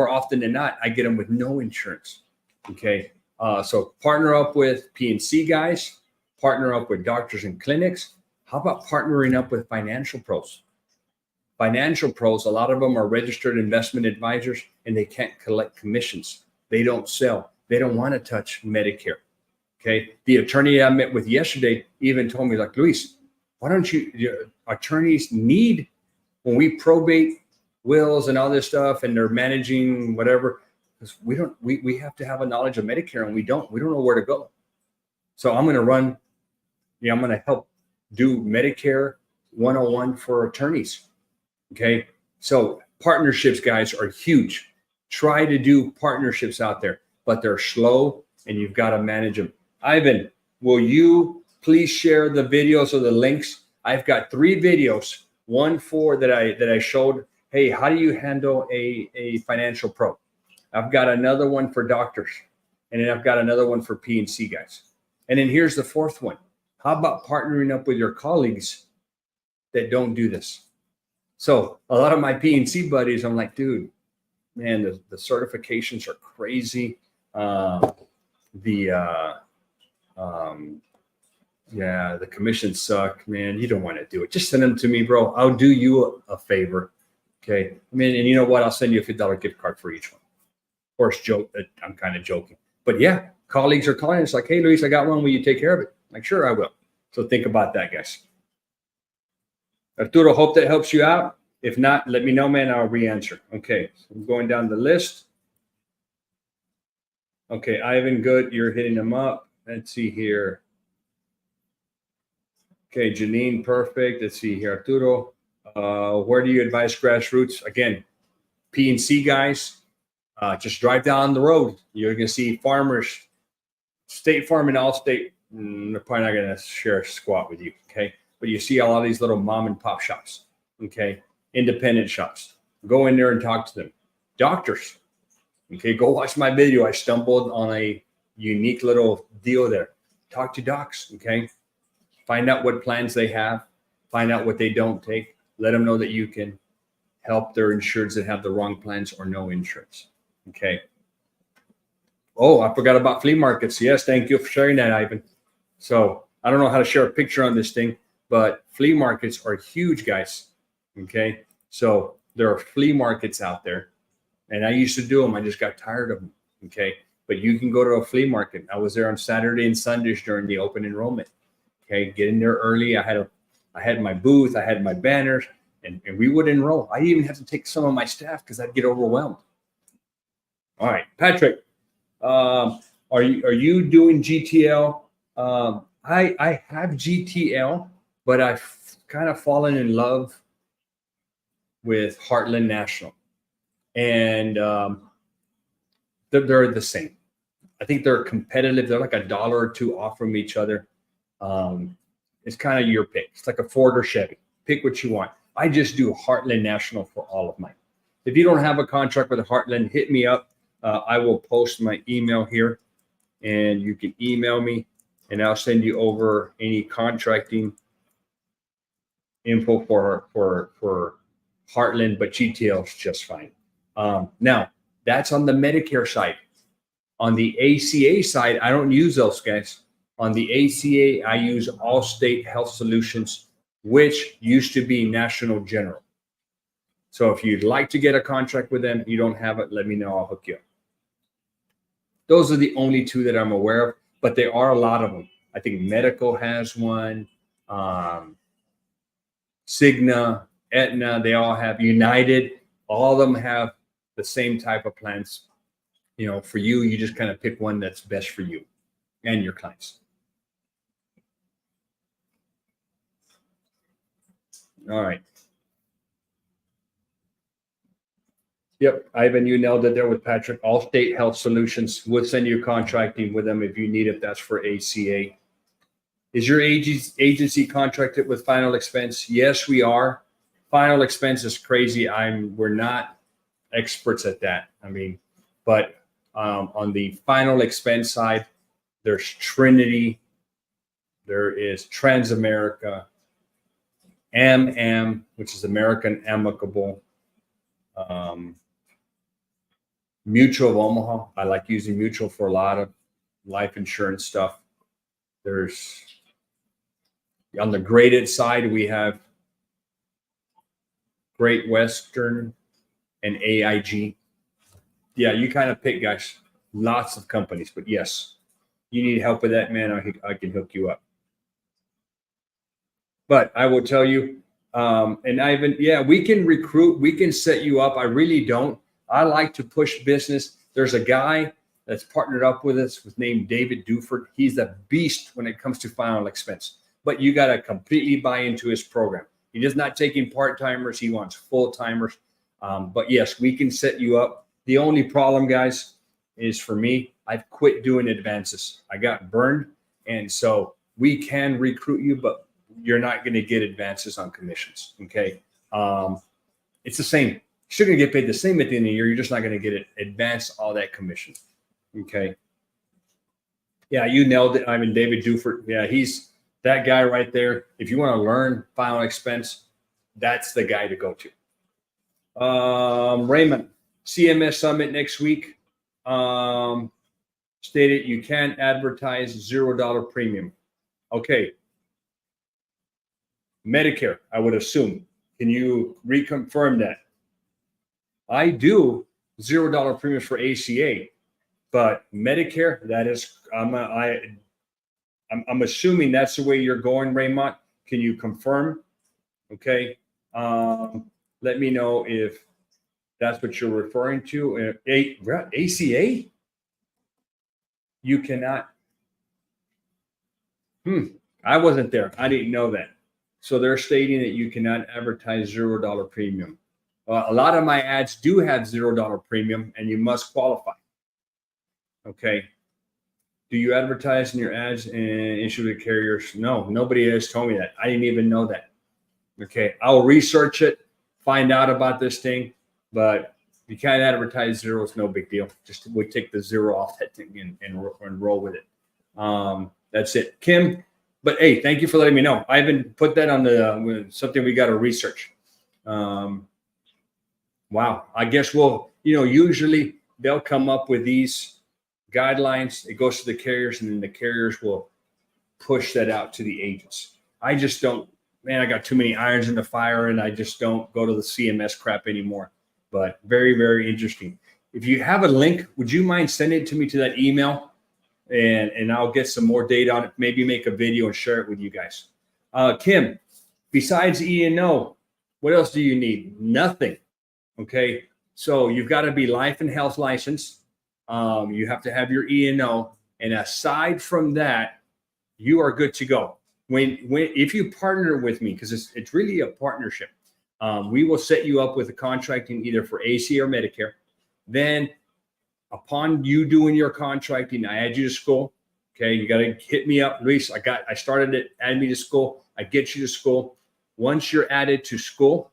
A: often than not, I get them with no insurance. Okay. So partner up with P&C guys, partner up with doctors and clinics. How about partnering up with financial pros? Financial pros, a lot of them are registered investment advisors and they can't collect commissions. They don't sell. They don't want to touch Medicare. Okay. The attorney I met with yesterday even told me, like, Luis, why don't attorneys need, when we probate wills and all this stuff and they're managing whatever, because we have to have a knowledge of Medicare and we don't know where to go. So I'm going to help do Medicare 101 for attorneys. Okay. So partnerships, guys, are huge. Try to do partnerships out there, but they're slow and you've got to manage them. Ivan, will you please share the videos or the links? I've got 3 videos, one that I showed. Hey, how do you handle a financial pro? I've got another one for doctors, and then I've got another one for P&C guys. And then here's the 4th one. How about partnering up with your colleagues that don't do this? So a lot of my P&C buddies, I'm like, dude, man, the certifications are crazy. The commissions suck, man. You don't want to do it. Just send them to me, bro. I'll do you a favor. Okay. I mean, and you know what? I'll send you a $50 gift card for each one. Of course, I'm kind of joking. But yeah, colleagues are calling. It's like, hey, Luis, I got one. Will you take care of it? Like, sure, I will. So think about that, guys. Arturo, hope that helps you out. If not, let me know, man. I'll re-answer. Okay. So I'm going down the list. Okay. Ivan, good. You're hitting them up. Let's see here. Okay. Janine, perfect. Let's see here. Arturo, where do you advise grassroots? Again, P&C guys, just drive down the road. You're going to see farmers, State Farm and Allstate. They're probably not going to share a squat with you. Okay. But you see a lot of these little mom and pop shops. Okay. Independent shops. Go in there and talk to them. Doctors. Okay. Go watch my video. I stumbled on a unique little deal there. Talk to docs. Okay. Find out what plans they have. Find out what they don't take. Let them know that you can help their insureds that have the wrong plans or no insurance. Okay. Oh, I forgot about flea markets. Yes, thank you for sharing that, Ivan. So I don't know how to share a picture on this thing, but flea markets are huge, guys. Okay. So there are flea markets out there, and I used to do them. I just got tired of them. Okay. But you can go to a flea market. I was there on Saturday and Sundays during the open enrollment. Okay. Get in there early. I had my booth, I had my banners, and we would enroll. I even had to take some of my staff because I'd get overwhelmed. All right, Patrick. Are you doing GTL? I have GTL, but I've kind of fallen in love with Heartland National, and they're the same. I think they're competitive. They're like $1 or $2 off from each other. It's kind of your pick. It's like a Ford or Chevy. Pick what you want. I just do Heartland National for all of mine. If you don't have a contract with Heartland, hit me up. I will post my email here, and you can email me, and I'll send you over any contracting info for Heartland, but GTL is just fine. Now, that's on the Medicare side. On the ACA side, I don't use those guys. On the ACA, I use Allstate Health Solutions, which used to be National General. So if you'd like to get a contract with them, you don't have it, let me know. I'll hook you up. Those are the only two that I'm aware of, but there are a lot of them. I think Medical has one, Cigna, Aetna, they all have United. All of them have the same type of plans. You know, for you, you just kind of pick one that's best for you and your clients. All right. Yep, Ivan, you nailed it there with Patrick. Allstate Health Solutions. We'll send you contracting with them if you need it. That's for ACA. Is your agency contracted with final expense? Yes, we are. Final expense is crazy. We're not experts at that. I mean, but on the final expense side, there's Trinity, there is Transamerica, which is American Amicable, Mutual of Omaha. I like using Mutual for a lot of life insurance stuff. There's on the graded side, we have Great Western and AIG. Yeah, you kind of pick, guys. Lots of companies, but yes, you need help with that, man. I can hook you up. But I will tell you, and Ivan, yeah, we can recruit, we can set you up. I really don't. I like to push business. There's a guy that's partnered up with us named David Duford. He's a beast when it comes to final expense, but you got to completely buy into his program. He is not taking part-timers. He wants full-timers. But yes, we can set you up. The only problem, guys, is for me, I've quit doing advances. I got burned. And so we can recruit you, but you're not going to get advances on commissions. Okay. It's the same. You're going to get paid the same at the end of the year. You're just not going to get it advance all that commission. Okay. Yeah, you nailed it. I'm David Duford. Yeah, he's that guy right there. If you want to learn final expense, that's the guy to go to. Raymond, CMS Summit next week. Stated you can't advertise $0 premium. Okay. Medicare, I would assume. Can you reconfirm that? I do $0 premiums for ACA, but Medicare, that is, I'm assuming that's the way you're going, Raymond. Can you confirm? Okay. Let me know if that's what you're referring to. ACA? You cannot. I wasn't there. I didn't know that. So they're stating that you cannot advertise $0 premium. A lot of my ads do have $0 premium, and you must qualify. Okay. Do you advertise in your ads and issue to carriers? No, nobody has told me that. I didn't even know that. Okay. I'll research it, find out about this thing, but you can't advertise zero. It's no big deal. Just we take the zero off that thing and roll with it. That's it. Kim, but hey, thank you for letting me know. I haven't put that on the something we got to research. Wow. I guess we'll, usually they'll come up with these guidelines. It goes to the carriers, and then the carriers will push that out to the agents. I just don't, man, I got too many irons in the fire, and I just don't go to the CMS crap anymore. But very, very interesting. If you have a link, would you mind sending it to me to that email? And I'll get some more data on it, maybe make a video and share it with you guys. Kim, besides E&O, what else do you need? Nothing. Okay. So you've got to be life and health licensed. You have to have your E&O. And aside from that, you are good to go. If you partner with me, because it's really a partnership, we will set you up with a contracting either for ACA or Medicare. Then upon you doing your contracting, I add you to school. Okay. You got to hit me up. Luis, I started it, add me to school. I get you to school. Once you're added to school,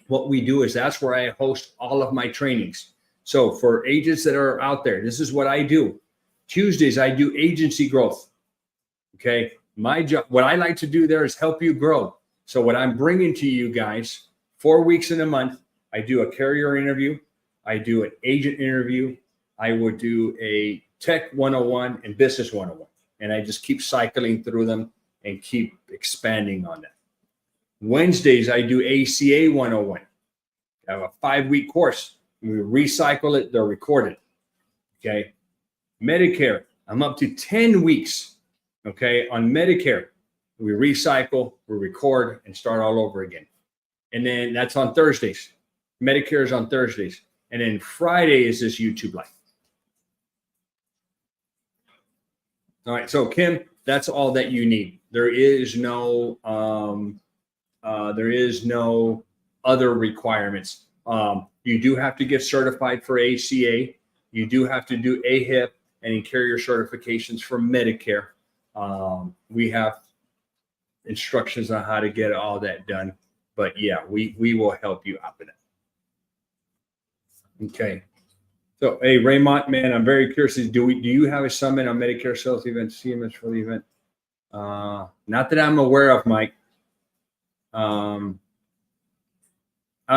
A: what we do is that's where I host all of my trainings. So for agents that are out there, this is what I do. Tuesdays, I do agency growth. Okay. My job, what I like to do there is help you grow. So what I'm bringing to you guys, 4 weeks in a month, I do a carrier interview. I do an agent interview. I would do a tech 101 and business 101. And I just keep cycling through them and keep expanding on that. Wednesdays, I do ACA 101. I have a 5-week course. We recycle it, they're recorded. Okay. Medicare, I'm up to 10 weeks. Okay. On Medicare, we recycle, we record, and start all over again. And then that's on Thursdays. Medicare is on Thursdays. And then Friday is this YouTube Live. All right. So Kim, that's all that you need. There is no other requirements. You do have to get certified for ACA. You do have to do AHIP and carrier certifications for Medicare. We have instructions on how to get all that done. But yeah, we will help you out with that. Okay. So, hey, Raymond, man, I'm very curious. Do you have a summit on Medicare sales event, CMS for the event? Not that I'm aware of, Mike. I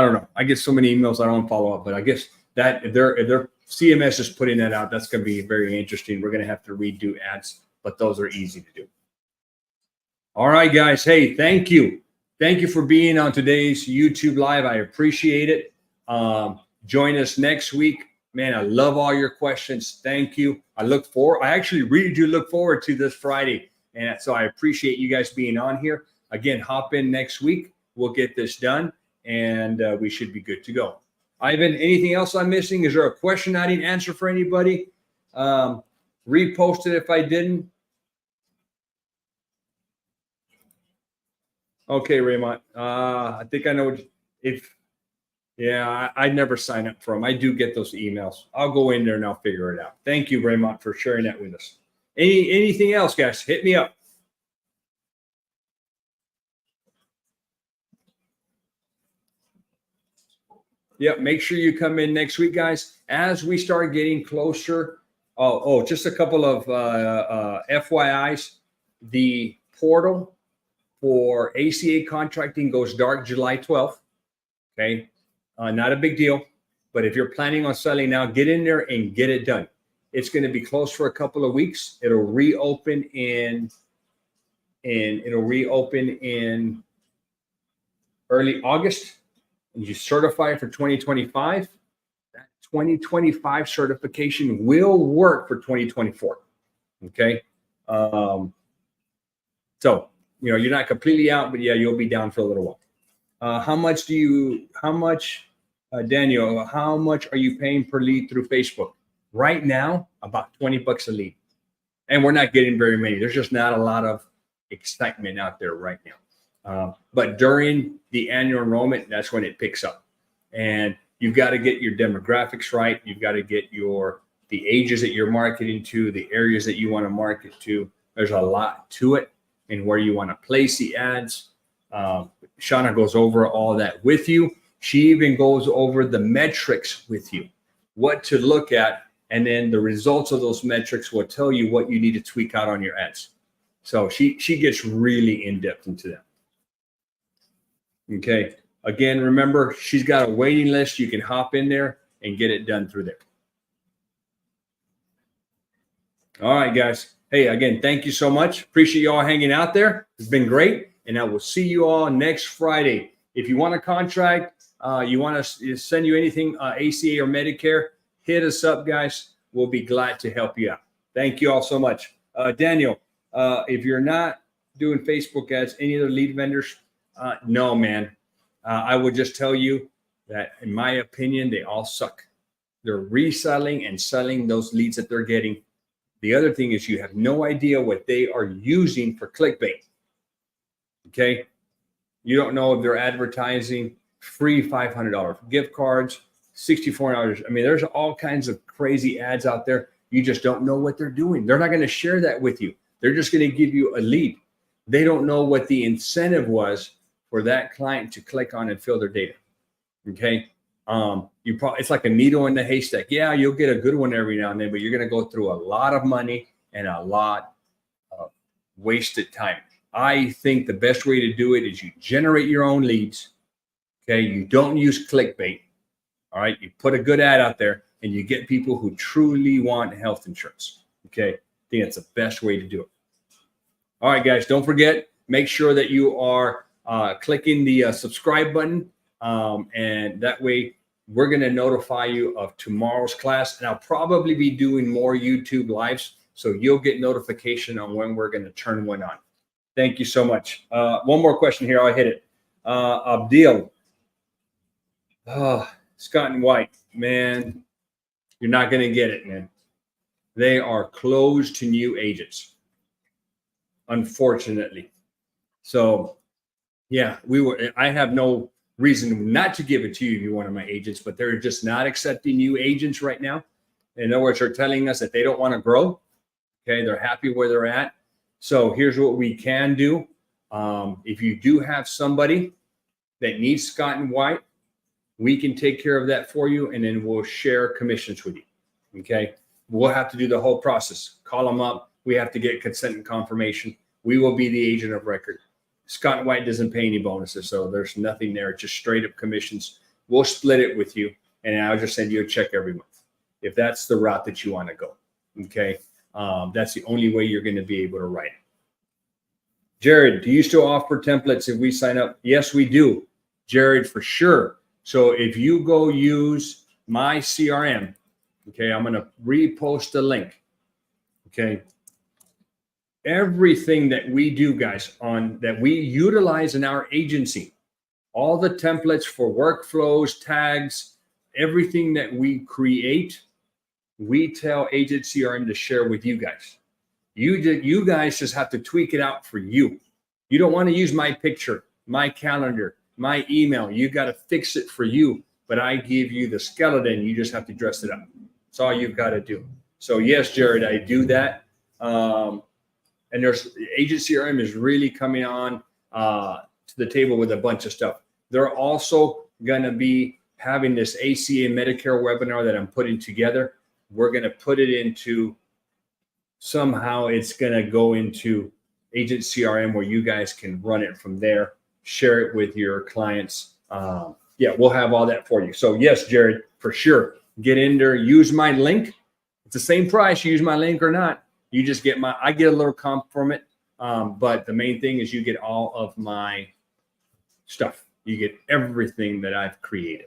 A: don't know. I get so many emails I don't follow up, but I guess that if their CMS is putting that out, that's going to be very interesting. We're going to have to redo ads, but those are easy to do. All right, guys. Hey, thank you. Thank you for being on today's YouTube Live. I appreciate it. Join us next week. Man, I love all your questions. Thank you. I actually really do look forward to this Friday. And so I appreciate you guys being on here. Again, hop in next week. We'll get this done and we should be good to go. Ivan, anything else I'm missing? Is there a question I didn't answer for anybody? Repost it if I didn't. Okay, Raymond. I think I know I'd never sign up for them. I do get those emails. I'll go in there and I'll figure it out. Thank you, Raymond, for sharing that with us. Anything else, guys? Hit me up. Yep, make sure you come in next week, guys. As we start getting closer, just a couple of FYIs. The portal for ACA contracting goes dark July 12th. Okay, not a big deal. But if you're planning on selling now, get in there and get it done. It's going to be closed for a couple of weeks. It'll reopen in early August. And you certify for 2025. That 2025 certification will work for 2024. Okay. So, you're not completely out, but yeah, you'll be down for a little while. Daniel, how much are you paying per lead through Facebook? Right now, about $20 a lead. And we're not getting very many. There's just not a lot of excitement out there right now. But during the annual enrollment, that's when it picks up. And you've got to get your demographics right. You've got to get the ages that you're marketing to, the areas that you want to market to. There's a lot to it and where you want to place the ads. Shauna goes over all that with you. She even goes over the metrics with you, what to look at. And then the results of those metrics will tell you what you need to tweak out on your ads. So she gets really in depth into that. Okay. Again, remember, she's got a waiting list. You can hop in there and get it done through there. All right, guys. Hey, again, thank you so much. Appreciate you all hanging out there. It's been great. And I will see you all next Friday. If you want a contract, you want us to send you anything, ACA or Medicare, hit us up, guys. We'll be glad to help you out. Thank you all so much. Daniel, if you're not doing Facebook ads, any other lead vendors, no, man. I would just tell you that, in my opinion, they all suck. They're reselling and selling those leads that they're getting. The other thing is you have no idea what they are using for clickbait. Okay. You don't know if they're advertising free $500 gift cards, $64. I mean, there's all kinds of crazy ads out there. You just don't know what they're doing. They're not going to share that with you. They're just going to give you a lead. They don't know what the incentive was for that client to click on and fill their data. Okay. It's like a needle in the haystack. Yeah, you'll get a good one every now and then, but you're going to go through a lot of money and a lot of wasted time. I think the best way to do it is you generate your own leads. Okay. You don't use clickbait. All right. You put a good ad out there and you get people who truly want health insurance. Okay. I think that's the best way to do it. All right, guys, don't forget, make sure that you are clicking the subscribe button. And that way we're going to notify you of tomorrow's class. And I'll probably be doing more YouTube lives, so you'll get notification on when we're going to turn one on. Thank you so much. One more question here. I'll hit it. Abdil. Scott and White, man, you're not going to get it, man. They are closed to new agents, unfortunately. So, yeah, I have no reason not to give it to you if you're one of my agents, but they're just not accepting new agents right now. In other words, they're telling us that they don't want to grow. Okay, they're happy where they're at. So here's what we can do. If you do have somebody that needs Scott and White, we can take care of that for you, and then we'll share commissions with you. Okay, we'll have to do the whole process. Call them up. We have to get consent and confirmation. We will be the agent of record. Scott and White doesn't pay any bonuses, so there's nothing there. It's just straight up commissions. We'll split it with you, and I'll just send you a check every month if that's the route that you want to go. Okay, that's the only way you're going to be able to write it. Jared, do you still offer templates if we sign up? Yes, we do, Jared, for sure. So if you go use my CRM, okay, I'm going to repost the link. Okay. Everything that we do, guys, that we utilize in our agency, all the templates for workflows, tags, everything that we create, we tell Agent CRM to share with you guys. You guys just have to tweak it out for you. You don't want to use my picture, my calendar, my email. You got to fix it for you, but I give you the skeleton. You just have to dress it up. That's all you've got to do. So yes, Jared, I do that. And there's Agent CRM is really coming on to the table with a bunch of stuff. They're also going to be having this ACA and Medicare webinar that I'm putting together. We're going to put it into, somehow it's going to go into Agent CRM where you guys can run it from there, share it with your clients. Yeah, we'll have all that for you. So yes, Jared, for sure. Get in there, use my link. It's the same price, use my link or not. You just get I get a little comp from it. But the main thing is you get all of my stuff. You get everything that I've created.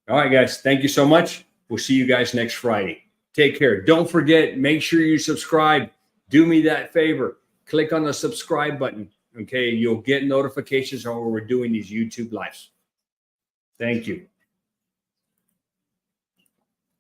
A: All right, guys. Thank you so much. We'll see you guys next Friday. Take care. Don't forget, make sure you subscribe. Do me that favor. Click on the subscribe button. Okay. You'll get notifications on when we're doing these YouTube lives. Thank you.